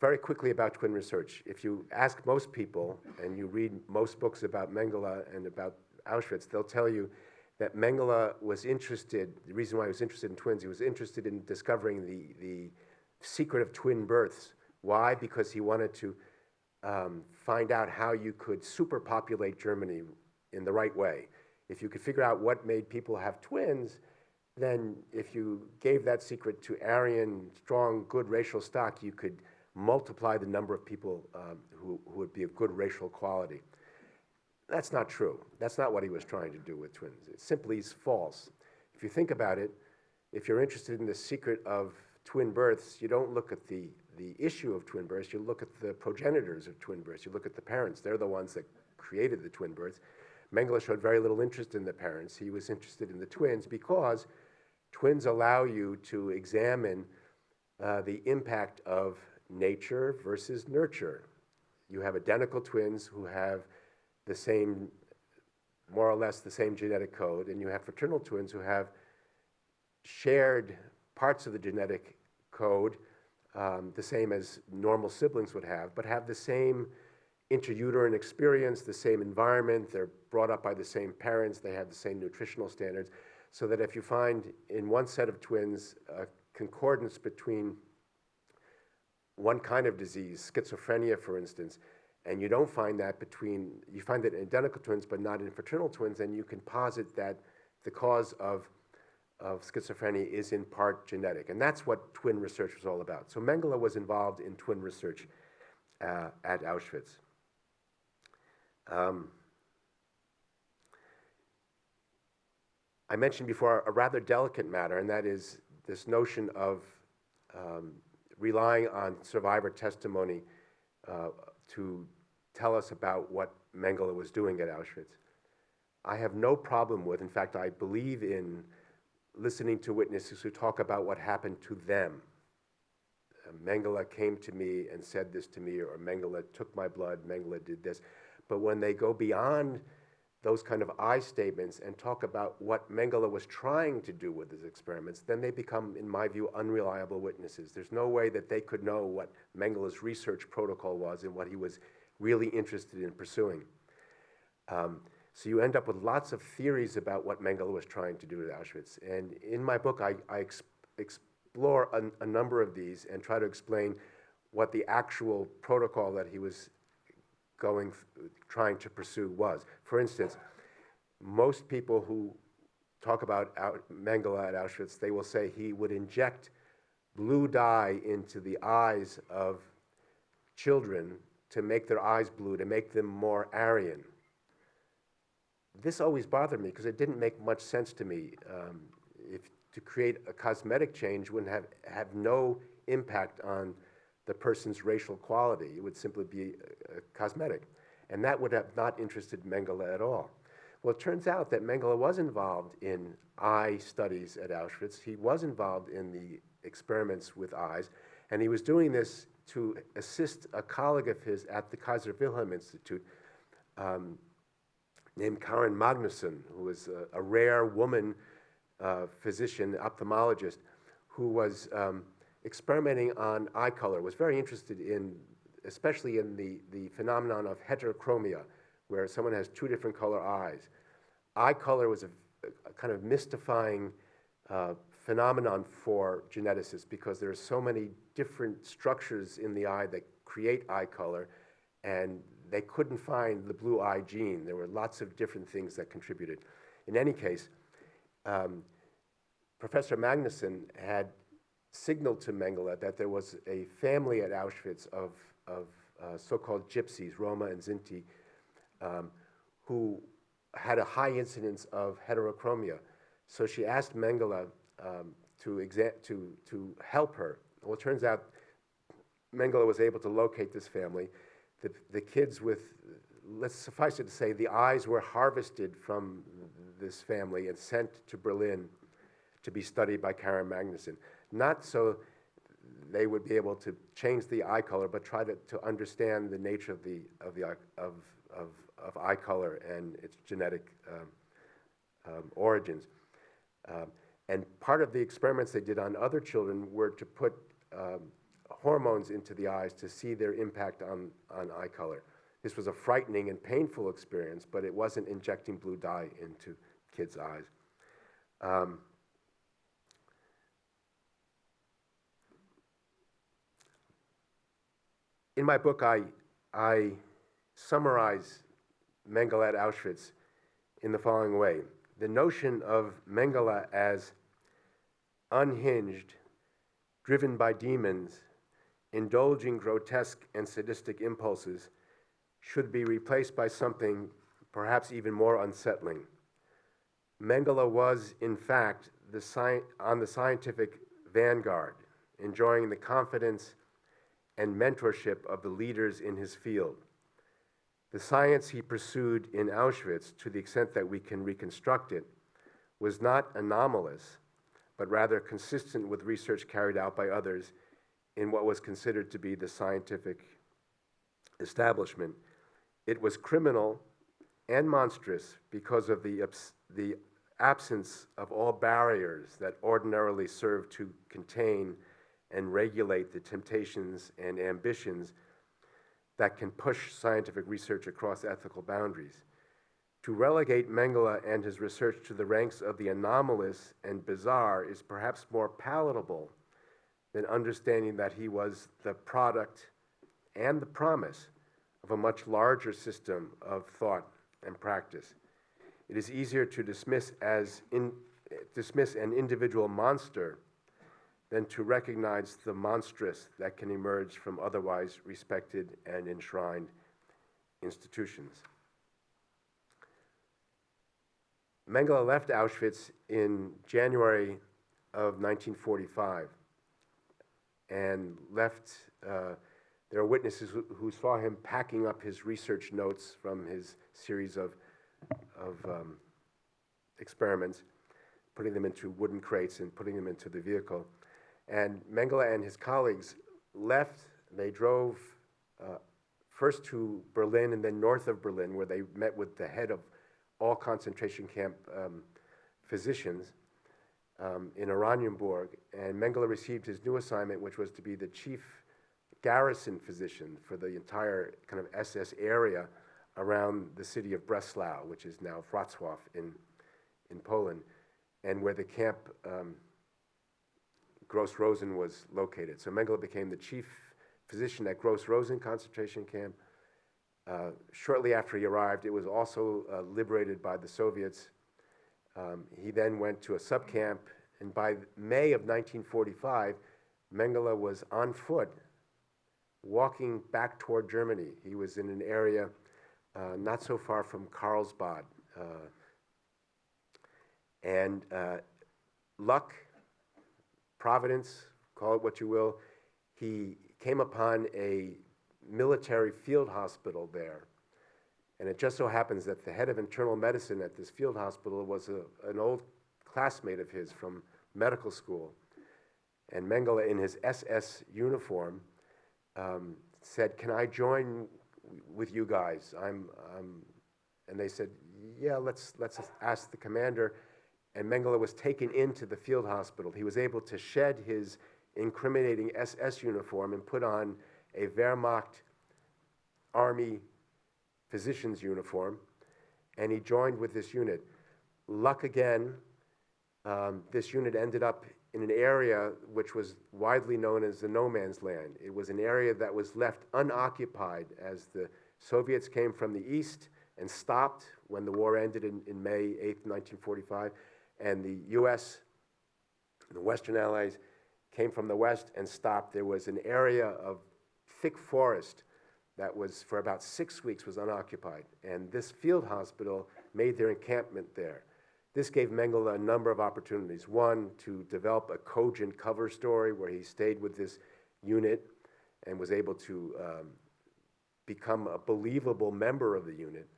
Very quickly about twin research. If you ask most people, and you read most books about Mengele and about Auschwitz, they'll tell you that Mengele was interested, the reason why he was interested in twins, he was interested in discovering the secret of twin births. Why? Because he wanted to find out how you could superpopulate Germany in the right way. If you could figure out what made people have twins, then if you gave that secret to Aryan, strong, good racial stock, you could multiply the number of people who would be of good racial quality. That's not true. That's not what he was trying to do with twins. It simply is false. If you think about it, if you're interested in the secret of twin births, you don't look at the issue of twin births, you look at the progenitors of twin births, you look at the parents. They're the ones that created the twin births. Mengele showed very little interest in the parents. He was interested in the twins because twins allow you to examine the impact of nature versus nurture. You have identical twins who have the same, more or less the same genetic code, and you have fraternal twins who have shared parts of the genetic code, the same as normal siblings would have, but have the same intrauterine experience, the same environment, they're brought up by the same parents, they have the same nutritional standards, so that if you find in one set of twins a concordance between one kind of disease, schizophrenia for instance, and you don't find that you find it in identical twins but not in fraternal twins, then you can posit that the cause of schizophrenia is in part genetic. And that's what twin research was all about. So Mengele was involved in twin research at Auschwitz. I mentioned before a rather delicate matter, and that is this notion of relying on survivor testimony to tell us about what Mengele was doing at Auschwitz. I have no problem with, in fact, I believe in listening to witnesses who talk about what happened to them. Mengele came to me and said this to me, or Mengele took my blood, Mengele did this. But when they go beyond those kind of I statements and talk about what Mengele was trying to do with his experiments, then they become, in my view, unreliable witnesses. There's no way that they could know what Mengele's research protocol was and what he was really interested in pursuing. So you end up with lots of theories about what Mengele was trying to do at Auschwitz. And in my book, I explore a number of these and try to explain what the actual protocol that he was trying to pursue was. For instance, most people who talk about Mengele at Auschwitz, they will say he would inject blue dye into the eyes of children to make their eyes blue, to make them more Aryan. This always bothered me because it didn't make much sense to me. To create a cosmetic change wouldn't have no impact on the person's racial quality. It would simply be cosmetic. And that would have not interested Mengele at all. Well, it turns out that Mengele was involved in eye studies at Auschwitz. He was involved in the experiments with eyes, and he was doing this to assist a colleague of his at the Kaiser Wilhelm Institute named Karen Magnusson, who was a rare woman physician, ophthalmologist, who was experimenting on eye color, was very interested in, especially in the phenomenon of heterochromia, where someone has two different color eyes. Eye color was a kind of mystifying phenomenon for geneticists because there are so many different structures in the eye that create eye color, and they couldn't find the blue eye gene. There were lots of different things that contributed. In any case, Professor Magnusson had signaled to Mengele that there was a family at Auschwitz of so-called gypsies, Roma and Sinti, who had a high incidence of heterochromia. So she asked Mengele to help her. Well, it turns out Mengele was able to locate this family. The kids with, let's suffice it to say, the eyes were harvested from this family and sent to Berlin to be studied by KERA Magnuson. Not so they would be able to change the eye color, but try to understand the nature of eye color and its genetic origins. And part of the experiments they did on other children were to put hormones into the eyes to see their impact on eye color. This was a frightening and painful experience, but it wasn't injecting blue dye into kids' eyes. In my book, I summarize Mengele at Auschwitz in the following way. The notion of Mengele as unhinged, driven by demons, indulging grotesque and sadistic impulses should be replaced by something perhaps even more unsettling. Mengele was, in fact, on the scientific vanguard, enjoying the confidence and mentorship of the leaders in his field. The science he pursued in Auschwitz, to the extent that we can reconstruct it, was not anomalous, but rather consistent with research carried out by others in what was considered to be the scientific establishment. It was criminal and monstrous because of the absence of all barriers that ordinarily serve to contain and regulate the temptations and ambitions that can push scientific research across ethical boundaries. To relegate Mengele and his research to the ranks of the anomalous and bizarre is perhaps more palatable than understanding that he was the product and the promise of a much larger system of thought and practice. It is easier to dismiss an individual monster than to recognize the monstrous that can emerge from otherwise respected and enshrined institutions. Mengele left Auschwitz in January of 1945 and left, there are witnesses who saw him packing up his research notes from his series of experiments, putting them into wooden crates and putting them into the vehicle. And Mengele and his colleagues left. They drove first to Berlin and then north of Berlin, where they met with the head of all concentration camp physicians in Oranienburg. And Mengele received his new assignment, which was to be the chief garrison physician for the entire kind of SS area around the city of Breslau, which is now Wrocław in Poland, and where the camp Gross Rosen was located. So Mengele became the chief physician at Gross Rosen concentration camp. Shortly after he arrived, it was also liberated by the Soviets. He then went to a subcamp, and by May of 1945, Mengele was on foot, walking back toward Germany. He was in an area not so far from Carlsbad. And luck, providence, call it what you will, he came upon a military field hospital there. And it just so happens that the head of internal medicine at this field hospital was an old classmate of his from medical school. And Mengele, in his SS uniform, said, "Can I join with you guys?" And they said, "Yeah, let's ask the commander." And Mengele was taken into the field hospital. He was able to shed his incriminating SS uniform and put on a Wehrmacht Army physician's uniform, and he joined with this unit. Luck again, this unit ended up in an area which was widely known as the no man's land. It was an area that was left unoccupied as the Soviets came from the east and stopped when the war ended in May 8th, 1945, and the US, the Western Allies, came from the west and stopped. There was an area of thick forest that was, for about 6 weeks, was unoccupied. And this field hospital made their encampment there. This gave Mengele a number of opportunities. One, to develop a cogent cover story where he stayed with this unit and was able to become a believable member of the unit.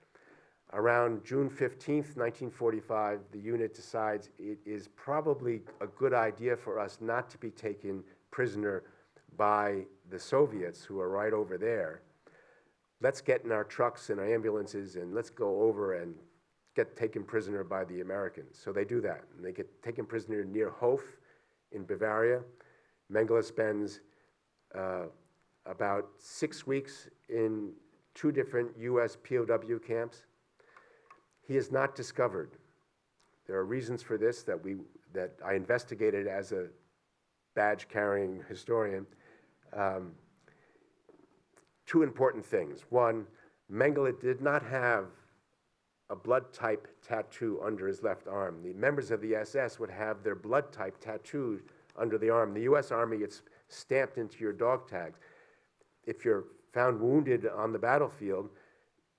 Around June 15th, 1945, the unit decides it is probably a good idea for us not to be taken prisoner by the Soviets, who are right over there. Let's get in our trucks and our ambulances and let's go over and get taken prisoner by the Americans. So they do that, and they get taken prisoner near Hof in Bavaria. Mengele spends about 6 weeks in 2 different US POW camps. He is not discovered. There are reasons for this that I investigated as a badge-carrying historian. 2 important things. One, Mengele did not have a blood type tattoo under his left arm. The members of the SS would have their blood type tattooed under the arm. The US Army, it's stamped into your dog tags. If you're found wounded on the battlefield,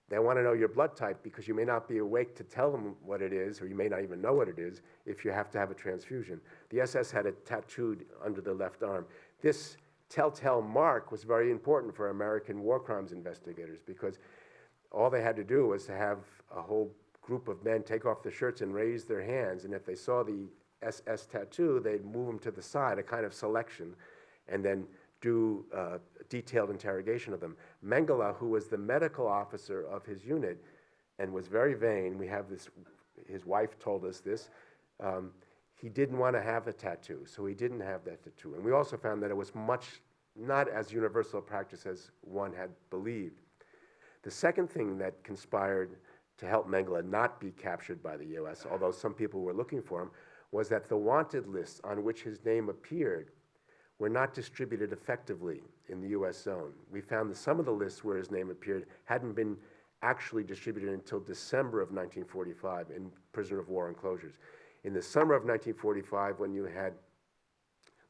they want to know your blood type because you may not be awake to tell them what it is, or you may not even know what it is if you have to have a transfusion. The SS had it tattooed under the left arm. This telltale mark was very important for American war crimes investigators because all they had to do was to have a whole group of men take off their shirts and raise their hands, and if they saw the SS tattoo, they'd move them to the side, a kind of selection, and then do detailed interrogation of them. Mengele, who was the medical officer of his unit and was very vain, we have this, his wife told us this, he didn't want to have a tattoo, so he didn't have that tattoo. And we also found that it was not as universal a practice as one had believed. The second thing that conspired to help Mengele not be captured by the US, although some people were looking for him, was that the wanted lists on which his name appeared were not distributed effectively in the US zone. We found that some of the lists where his name appeared hadn't been actually distributed until December of 1945 in prisoner of war enclosures. In the summer of 1945, when you had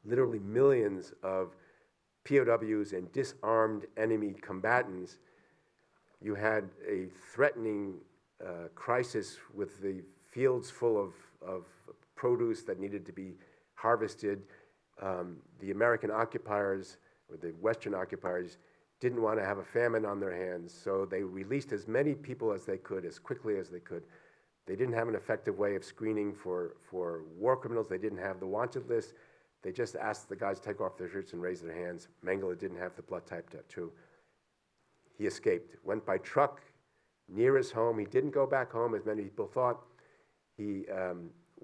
literally millions of POWs and disarmed enemy combatants, you had a threatening crisis with the fields full of produce that needed to be harvested. The American occupiers, or the Western occupiers, didn't want to have a famine on their hands, so they released as many people as they could, as quickly as they could. They didn't have an effective way of screening for war criminals. They didn't have the wanted list. They just asked the guys to take off their shirts and raise their hands. Mengele didn't have the blood type tattoo. He escaped, went by truck near his home. He didn't go back home, as many people thought. He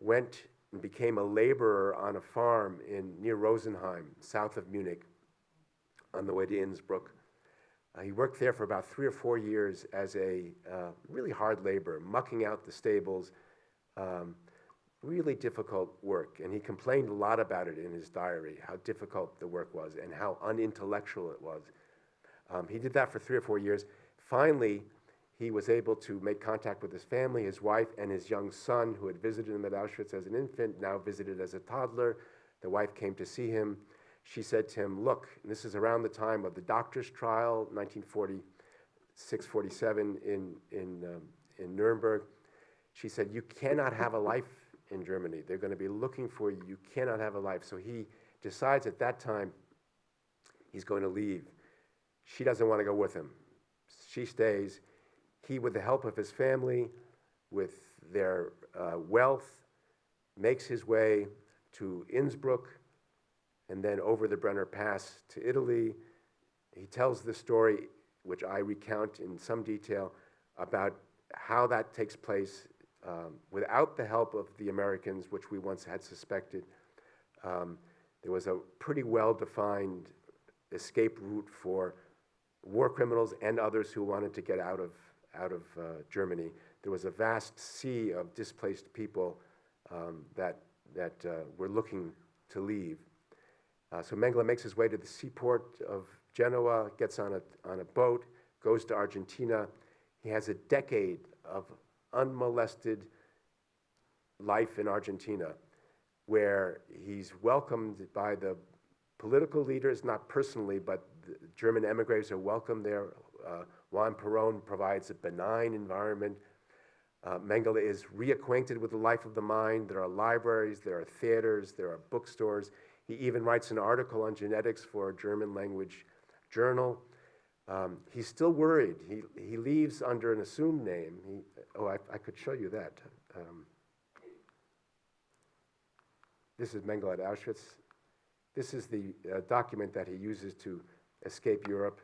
went and became a laborer on a farm near Rosenheim, south of Munich, on the way to Innsbruck. He worked there for about 3 or 4 years as a really hard laborer, mucking out the stables, really difficult work. And he complained a lot about it in his diary, how difficult the work was and how unintellectual it was. He did that for 3 or 4 years. Finally, he was able to make contact with his family, his wife, and his young son, who had visited him at Auschwitz as an infant, now visited as a toddler. The wife came to see him. She said to him, look, and this is around the time of the doctor's trial, 1946-47 in Nuremberg. She said, you cannot have a life in Germany. They're going to be looking for you. You cannot have a life. So he decides at that time he's going to leave. She doesn't want to go with him. She stays. He, with the help of his family, with their wealth, makes his way to Innsbruck and then over the Brenner Pass to Italy. He tells the story, which I recount in some detail, about how that takes place without the help of the Americans, which we once had suspected. There was a pretty well-defined escape route for war criminals and others who wanted to get out of Germany. There was a vast sea of displaced people that were looking to leave. So Mengele makes his way to the seaport of Genoa, gets on a boat, goes to Argentina. He has a decade of unmolested life in Argentina. where he's welcomed by the political leaders, not personally, but the German emigres are welcome there. Juan Perón provides a benign environment. Mengele is reacquainted with the life of the mind. There are libraries, there are theaters, there are bookstores. He even writes an article on genetics for a German language journal. He's still worried. He leaves under an assumed name. I could show you that. This is Mengele at Auschwitz. This is the document that he uses to escape Europe.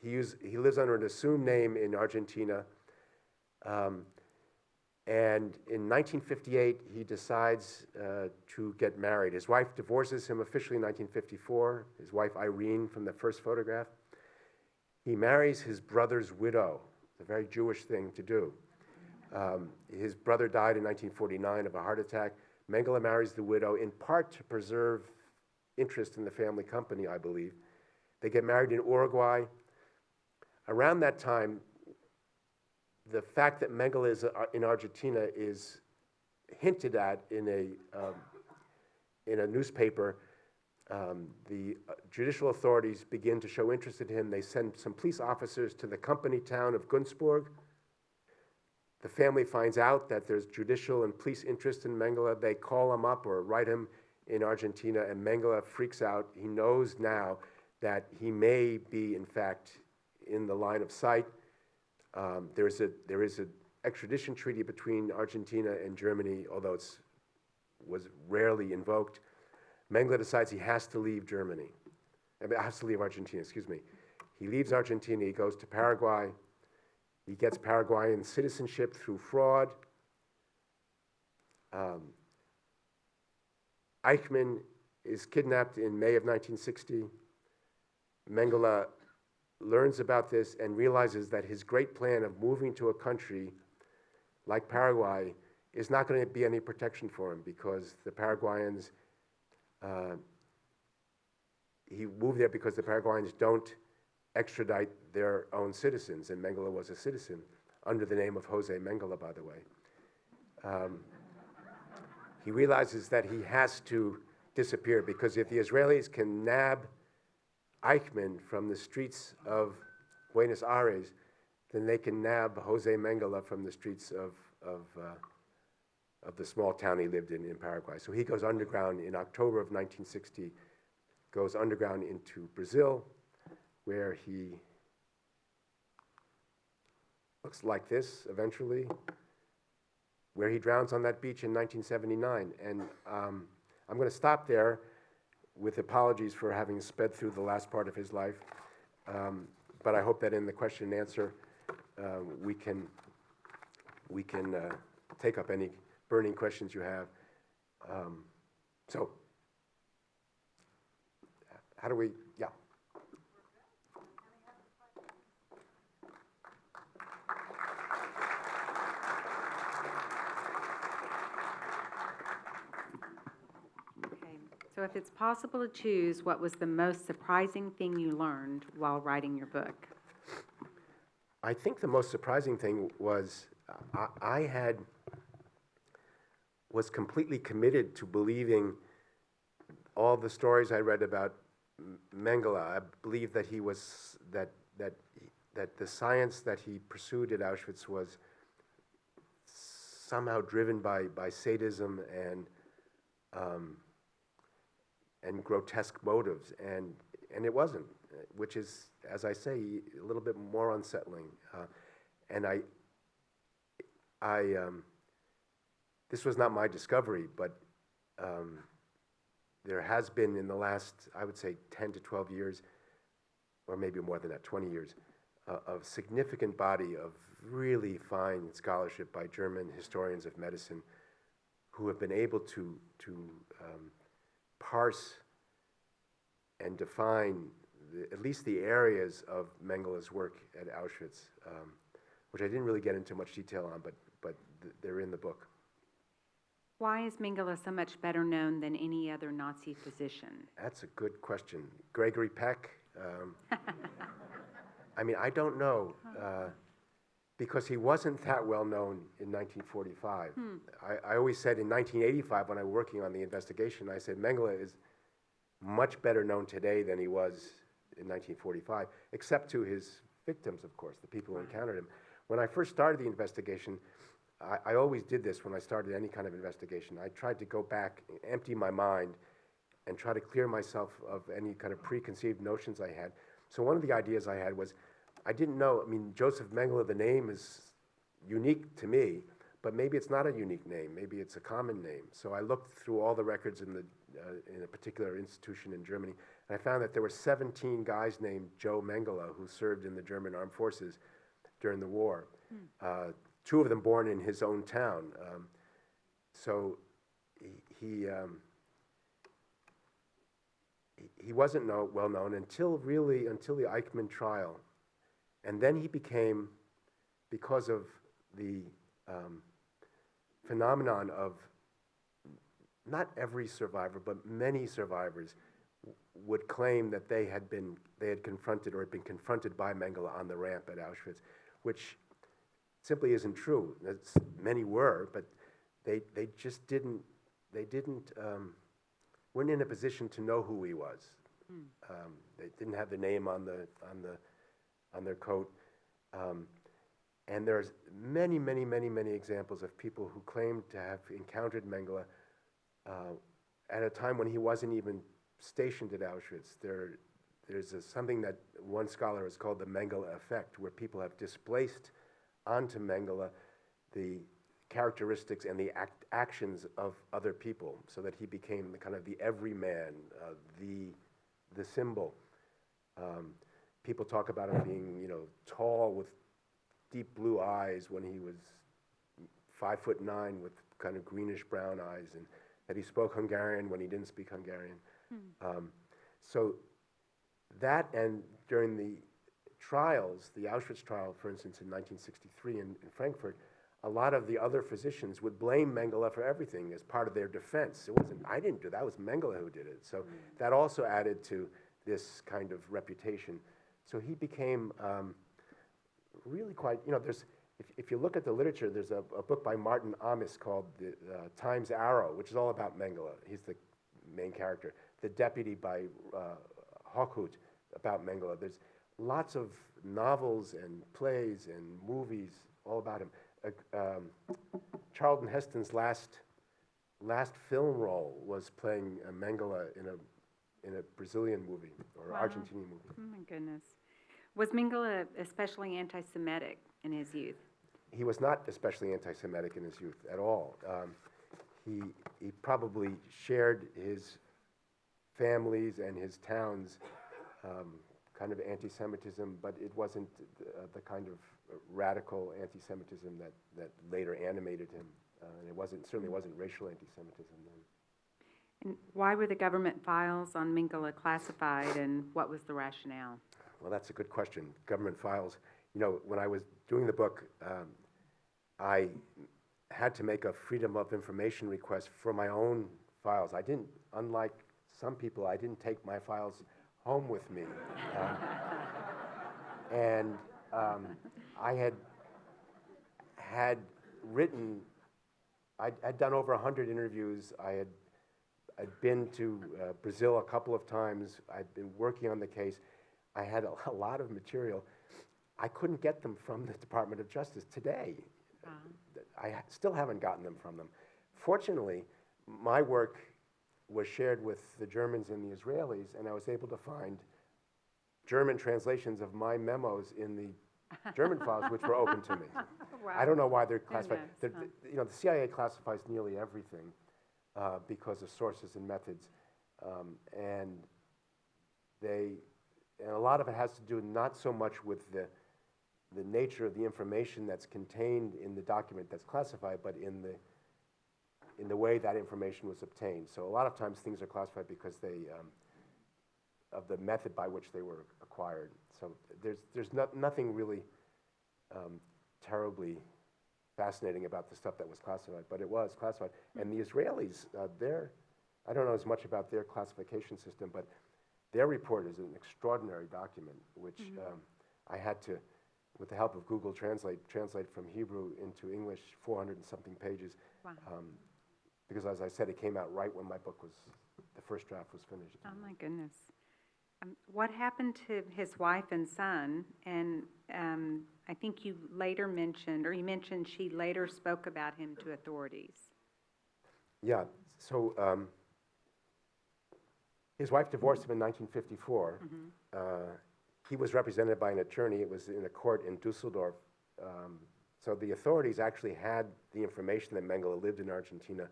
He lives under an assumed name in Argentina. And in 1958, he decides to get married. His wife divorces him officially in 1954, his wife Irene from the first photograph. He marries his brother's widow. It's a very Jewish thing to do. His brother died in 1949 of a heart attack. Mengele marries the widow in part to preserve interest in the family company, I believe. They get married in Uruguay. Around that time, the fact that Mengele is in Argentina is hinted at in a newspaper. The judicial authorities begin to show interest in him. They send some police officers to the company town of Günzburg. The family finds out that there's judicial and police interest in Mengele. They call him up or write him in Argentina, and Mengele freaks out. He knows now that he may be, in fact, in the line of sight. There is an extradition treaty between Argentina and Germany, although it was rarely invoked. Mengele decides he has to leave Germany. Has to leave Argentina, excuse me. He leaves Argentina, he goes to Paraguay. He gets Paraguayan citizenship through fraud. Eichmann is kidnapped in May of 1960. Mengele learns about this and realizes that his great plan of moving to a country like Paraguay is not going to be any protection for him because the Paraguayans, he moved there because the Paraguayans don't extradite their own citizens, and Mengele was a citizen under the name of Jose Mengele, by the way. He realizes that he has to disappear because if the Israelis can nab Eichmann from the streets of Buenos Aires, then they can nab Jose Mengele from the streets of the small town he lived in Paraguay. So he goes underground in October of 1960, goes underground into Brazil, where he looks like this eventually, where he drowns on that beach in 1979. And I'm going to stop there with apologies for having sped through the last part of his life. But I hope that in the question and answer, we can take up any burning questions you have. So, how do we, yeah. So if it's possible to choose, what was the most surprising thing you learned while writing your book? I think the most surprising thing was I was completely committed to believing all the stories I read about Mengele. I believed that he was, that the science that he pursued at Auschwitz was somehow driven by sadism and grotesque motives, and it wasn't, which is, as I say, a little bit more unsettling. And this was not my discovery, but there has been in the last, I would say, 10 to 12 years, or maybe more than that, 20 years, a significant body of really fine scholarship by German historians of medicine who have been able to parse and define at least the areas of Mengele's work at Auschwitz, which I didn't really get into much detail on, but they're in the book. Why is Mengele so much better known than any other Nazi physician? That's a good question. Gregory Peck? I mean, I don't know. because he wasn't that well known in 1945. I always said in 1985, when I was working on the investigation, I said Mengele is much better known today than he was in 1945, except to his victims, of course, the people who encountered him. When I first started the investigation, I always did this when I started any kind of investigation. I tried to go back, empty my mind, and try to clear myself of any kind of preconceived notions I had. So one of the ideas I had was, I didn't know, I mean, Josef Mengele, the name is unique to me, but maybe it's not a unique name, maybe it's a common name. So I looked through all the records in a particular institution in Germany, and I found that there were 17 guys named Joe Mengele who served in the German armed forces during the war. 2 of them born in his own town. So he wasn't well known until the Eichmann trial. And then he became, because of the phenomenon of not every survivor, but many survivors would claim that they had confronted or had been confronted by Mengele on the ramp at Auschwitz, which simply isn't true. Many were, but they just weren't in a position to know who he was. They didn't have the name on their coat. And there's many, many, many, many examples of people who claimed to have encountered Mengele at a time when he wasn't even stationed at Auschwitz. There's something that one scholar has called the Mengele effect, where people have displaced onto Mengele the characteristics and the actions of other people, so that he became the kind of the everyman, the symbol. People talk about him being, tall with deep blue eyes when he was 5'9" with kind of greenish brown eyes, and that he spoke Hungarian when he didn't speak Hungarian. So that, and during the trials, the Auschwitz trial, for instance, in 1963 in Frankfurt, a lot of the other physicians would blame Mengele for everything as part of their defense. It wasn't, I didn't do that, it was Mengele who did it. So that also added to this kind of reputation. So he became really quite, if you look at the literature, there's a book by Martin Amis called The Times Arrow, which is all about Mengele. He's the main character. The Deputy by Hochhut about Mengele. There's lots of novels and plays and movies all about him. Charlton Heston's last film role was playing Mengele in a Brazilian movie or Argentinian movie. Oh my goodness. Was Mengele especially anti-Semitic in his youth? He was not especially anti-Semitic in his youth at all. He probably shared his family's and his town's kind of anti-Semitism, but it wasn't the kind of radical anti-Semitism that later animated him. And certainly wasn't racial anti-Semitism then. And why were the government files on Mengele classified, and what was the rationale? Well, that's a good question. Government files. When I was doing the book, I had to make a Freedom of Information request for my own files. Unlike some people, I didn't take my files home with me. I had written, I'd done over 100 interviews. I'd been to Brazil a couple of times. I'd been working on the case. I had a lot of material. I couldn't get them from the Department of Justice today. I still haven't gotten them from them. Fortunately, my work was shared with the Germans and the Israelis, and I was able to find German translations of my memos in the German files, which were open to me. Wow. I don't know why they're classified. The CIA classifies nearly everything because of sources and methods, and a lot of it has to do not so much with the nature of the information that's contained in the document that's classified, but in the way that information was obtained. So a lot of times things are classified because of the method by which they were acquired. So there's nothing really terribly fascinating about the stuff that was classified, but it was classified. And the Israelis, I don't know as much about their classification system, but their report is an extraordinary document, which I had to with the help of Google Translate from Hebrew into English, 400 and something pages. Wow. Because as I said, it came out right when my book the first draft was finished. Oh, my goodness. What happened to his wife and son? And I think you later mentioned, or you mentioned she later spoke about him to authorities. Yeah, so his wife divorced him in 1954. He was represented by an attorney. It was in a court in Dusseldorf. So the authorities actually had the information that Mengele lived in Argentina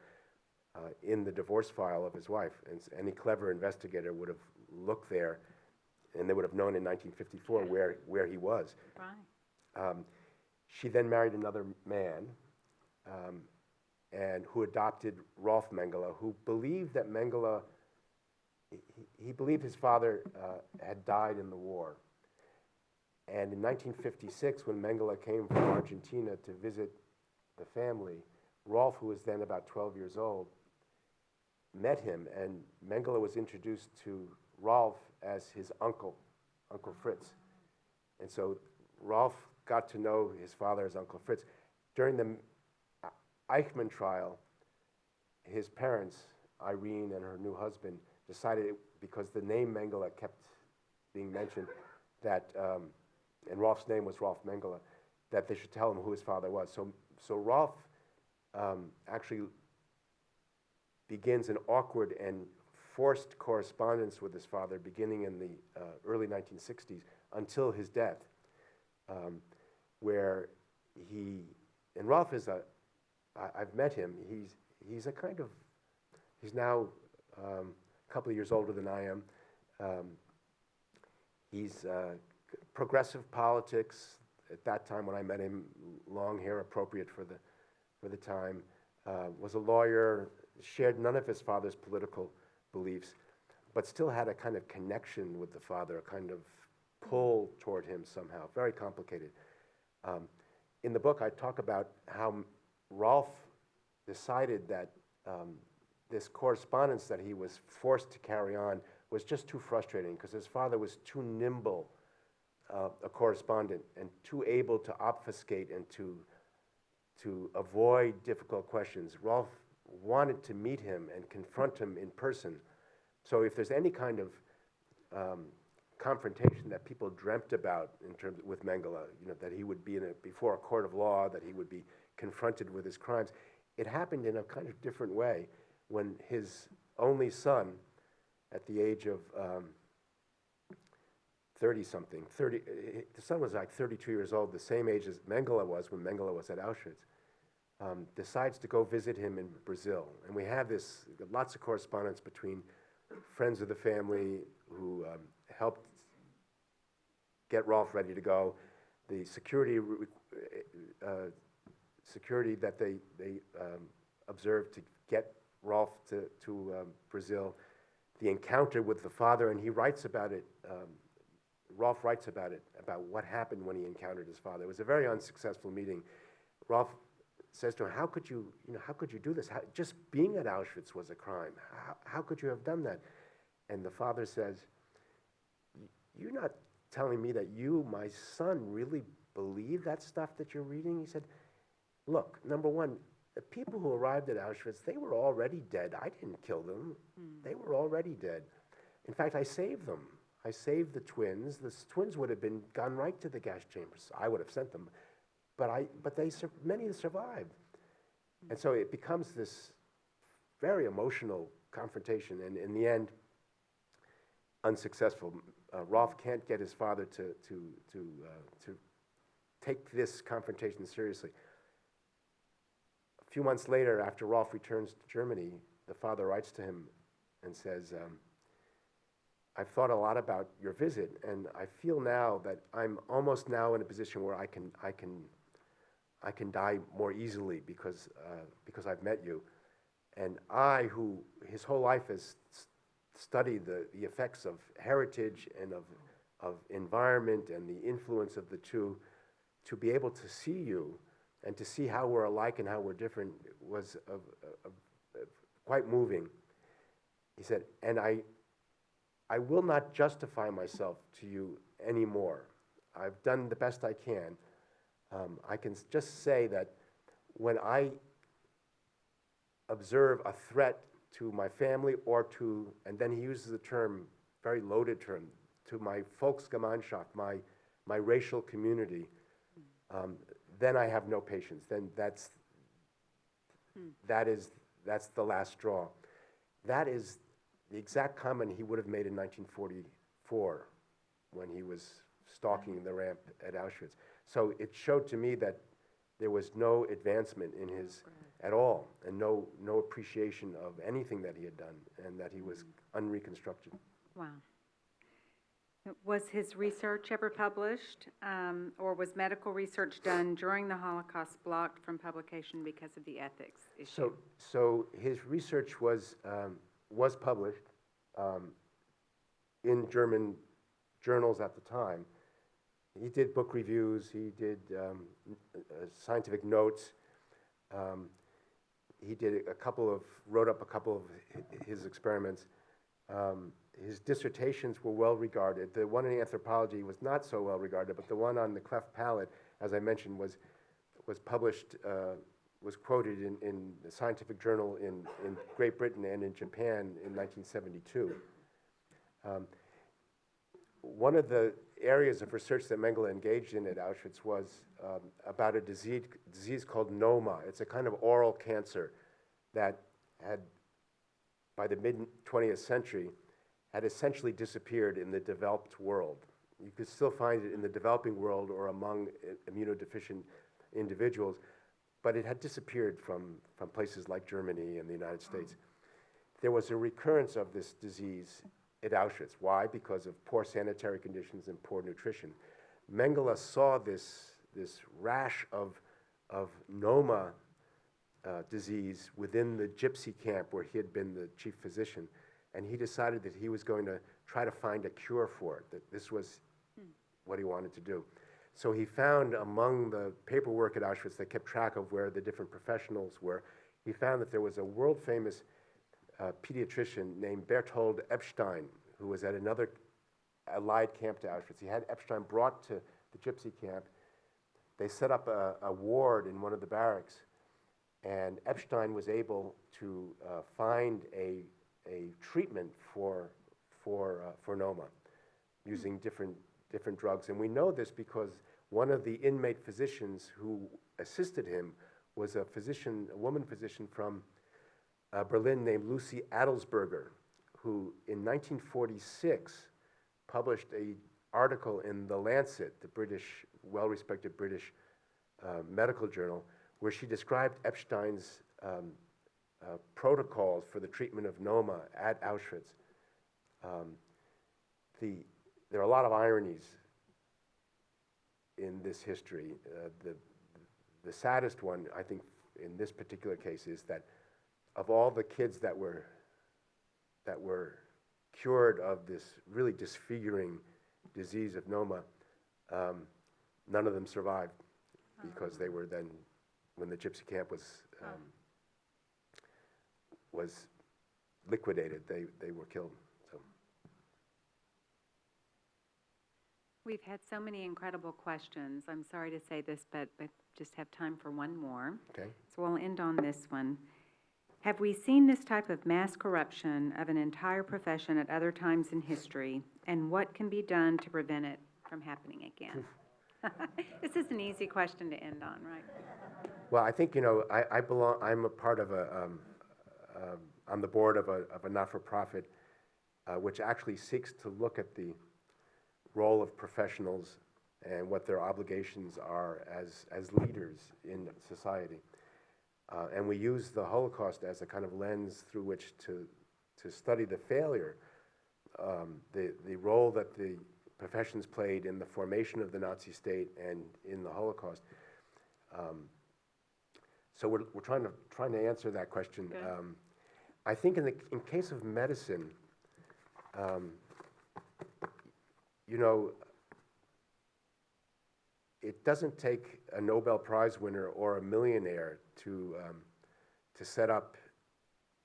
in the divorce file of his wife. And any clever investigator would have looked there, and they would have known in 1954 where he was. Right. She then married another man, and who adopted Rolf Mengele, who believed that Mengele, he believed his father had died in the war. And in 1956, when Mengele came from Argentina to visit the family, Rolf, who was then about 12 years old, met him, and Mengele was introduced to Rolf as his uncle, Uncle Fritz. And so Rolf got to know his father as Uncle Fritz. During the Eichmann trial, his parents, Irene and her new husband, decided, because the name Mengele kept being mentioned, that, and Rolf's name was Rolf Mengele, that they should tell him who his father was. So Rolf actually begins an awkward and forced correspondence with his father beginning in the early 1960s until his death, where and Rolf is I've met him, he's a kind of, he's now a couple of years older than I am. He's progressive politics. At that time when I met him, long hair appropriate for the time, was a lawyer, shared none of his father's political beliefs, but still had a kind of connection with the father, a kind of pull toward him somehow, very complicated. In the book, I talk about how Rolf decided that this correspondence that he was forced to carry on was just too frustrating because his father was too nimble a correspondent and too able to obfuscate and to avoid difficult questions. Rolf wanted to meet him and confront him in person. So if there's any kind of confrontation that people dreamt about in terms with Mengele, that he would be before a court of law, that he would be confronted with his crimes, it happened in a kind of different way when his only son, at the age of 30-something, the son was like 32 years old, the same age as Mengele was when Mengele was at Auschwitz, decides to go visit him in Brazil. And we have lots of correspondence between friends of the family who helped get Rolf ready to go, the security that they observed to get Rolf to Brazil, the encounter with the father, and he writes about it. Rolf writes about it, about what happened when he encountered his father. It was a very unsuccessful meeting. Rolf says to him, how could you do this? Just being at Auschwitz was a crime. How could you have done that? And the father says, you're not telling me that you, my son, really believe that stuff that you're reading? He said, look, number one, the people who arrived at Auschwitz, they were already dead. I didn't kill them. They were already dead. In fact, I saved them. I saved the twins. The twins would have been gone right to the gas chambers. I would have sent them. But many survived. And so it becomes this very emotional confrontation, and in the end, unsuccessful. Rolf can't get his father to take this confrontation seriously. A few months later, after Rolf returns to Germany, the father writes to him and says, I've thought a lot about your visit, and I feel now that I'm almost now in a position where I can die more easily because I've met you. And I, who his whole life has studied the effects of heritage and of environment and the influence of the two, to be able to see you and to see how we're alike and how we're different was quite moving. He said, and I will not justify myself to you anymore. I've done the best I can. I can just say that when I observe a threat to my family or to, and then he uses the term, very loaded term, to my Volksgemeinschaft, my racial community, then I have no patience. Then that's the last straw. That is the exact comment he would have made in 1944 when he was stalking the ramp at Auschwitz. So it showed to me that there was no advancement in his at all, and no appreciation of anything that he had done, and that he was unreconstructed. Wow. Was his research ever published, or was medical research done during the Holocaust blocked from publication because of the ethics issue? So his research was published in German journals at the time. He did book reviews. He did scientific notes. He did wrote up a couple of his experiments. His dissertations were well regarded. The one in anthropology was not so well regarded, but the one on the cleft palate, as I mentioned, was published, was quoted in the scientific journal in Great Britain and in Japan in 1972. One of the areas of research that Mengele engaged in at Auschwitz was about a disease called noma. It's a kind of oral cancer that had, by the mid-20th century, had essentially disappeared in the developed world. You could still find it in the developing world or among immunodeficient individuals, but it had disappeared from places like Germany and the United States. There was a recurrence of this disease at Auschwitz. Why? Because of poor sanitary conditions and poor nutrition. Mengele saw this rash of noma disease within the gypsy camp where he had been the chief physician, and he decided that he was going to try to find a cure for it, that this was what he wanted to do. So he found among the paperwork at Auschwitz that kept track of where the different professionals were, he found that there was a world-famous pediatrician named Berthold Epstein, who was at another allied camp to Auschwitz. He had Epstein brought to the gypsy camp. They set up a ward in one of the barracks, and Epstein was able to find a treatment for noma using different drugs. And we know this because one of the inmate physicians who assisted him was a woman physician from Berlin named Lucy Adelsberger, who in 1946 published an article in The Lancet, the well-respected British medical journal, where she described Epstein's protocols for the treatment of noma at Auschwitz. There are a lot of ironies in this history. The saddest one, I think, in this particular case is that of all the kids that were cured of this really disfiguring disease of noma, none of them survived because they were then, when the gypsy camp was liquidated, they were killed. So. We've had so many incredible questions. I'm sorry to say this, but I just have time for one more. Okay. So we'll end on this one. Have we seen this type of mass corruption of an entire profession at other times in history, and what can be done to prevent it from happening again? This is an easy question to end on, right? Well, I think, I'm a part of on the board of a not-for-profit, which actually seeks to look at the role of professionals and what their obligations are as leaders in society. And we use the Holocaust as a kind of lens through which to study the failure, the role that the professions played in the formation of the Nazi state and in the Holocaust. So we're trying to answer that question. I think in case of medicine, it doesn't take a Nobel Prize winner or a millionaire to set up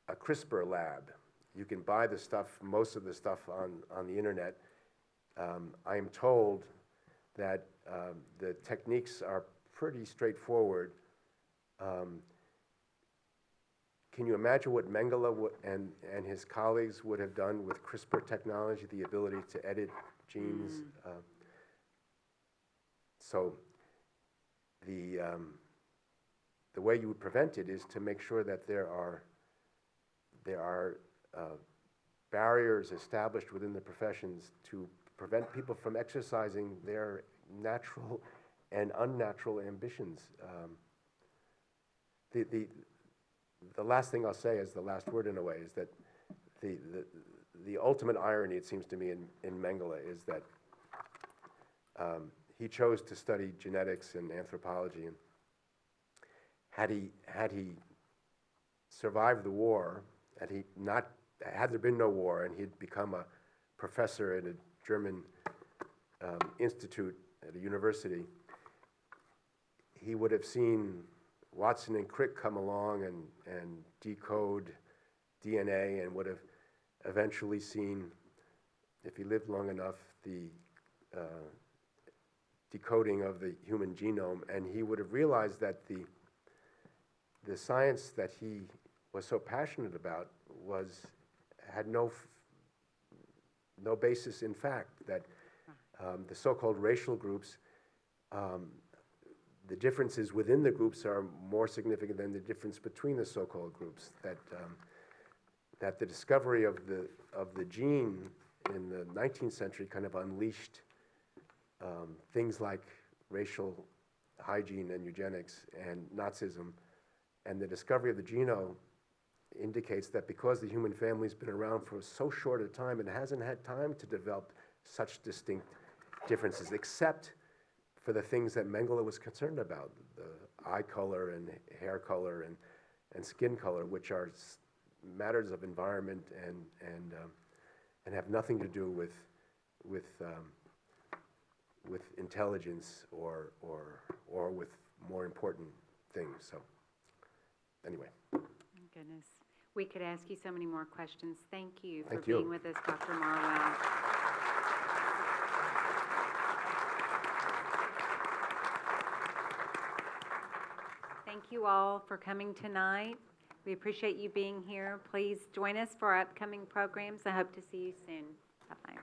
a CRISPR lab. You can buy the stuff, most of the stuff on the internet. I am told that the techniques are pretty straightforward. Can you imagine what Mengele and his colleagues would have done with CRISPR technology, the ability to edit genes? So the way you would prevent it is to make sure that there are barriers established within the professions to prevent people from exercising their natural and unnatural ambitions. The last thing I'll say as the last word in a way is that the ultimate irony, it seems to me, in Mengele is that he chose to study genetics and anthropology, and had he survived the war, had there been no war, and he'd become a professor at a German institute at a university, he would have seen Watson and Crick come along and decode DNA, and would have eventually seen, if he lived long enough, the decoding of the human genome, and he would have realized that the science that he was so passionate about had no basis in fact, that the so-called racial groups, the differences within the groups are more significant than the difference between the so-called groups, that the discovery of the gene in the 19th century kind of unleashed things like racial hygiene and eugenics and Nazism, and the discovery of the genome indicates that because the human family's been around for so short a time, it hasn't had time to develop such distinct differences, except for the things that Mengele was concerned about, the eye color and hair color and skin color, which are matters of environment and have nothing to do with intelligence or with more important things. So anyway. Goodness. We could ask you so many more questions. Thank you for Thank you. being with us, Dr. Marwell. Thank you all for coming tonight. We appreciate you being here. Please join us for our upcoming programs. I hope to see you soon. Bye-bye.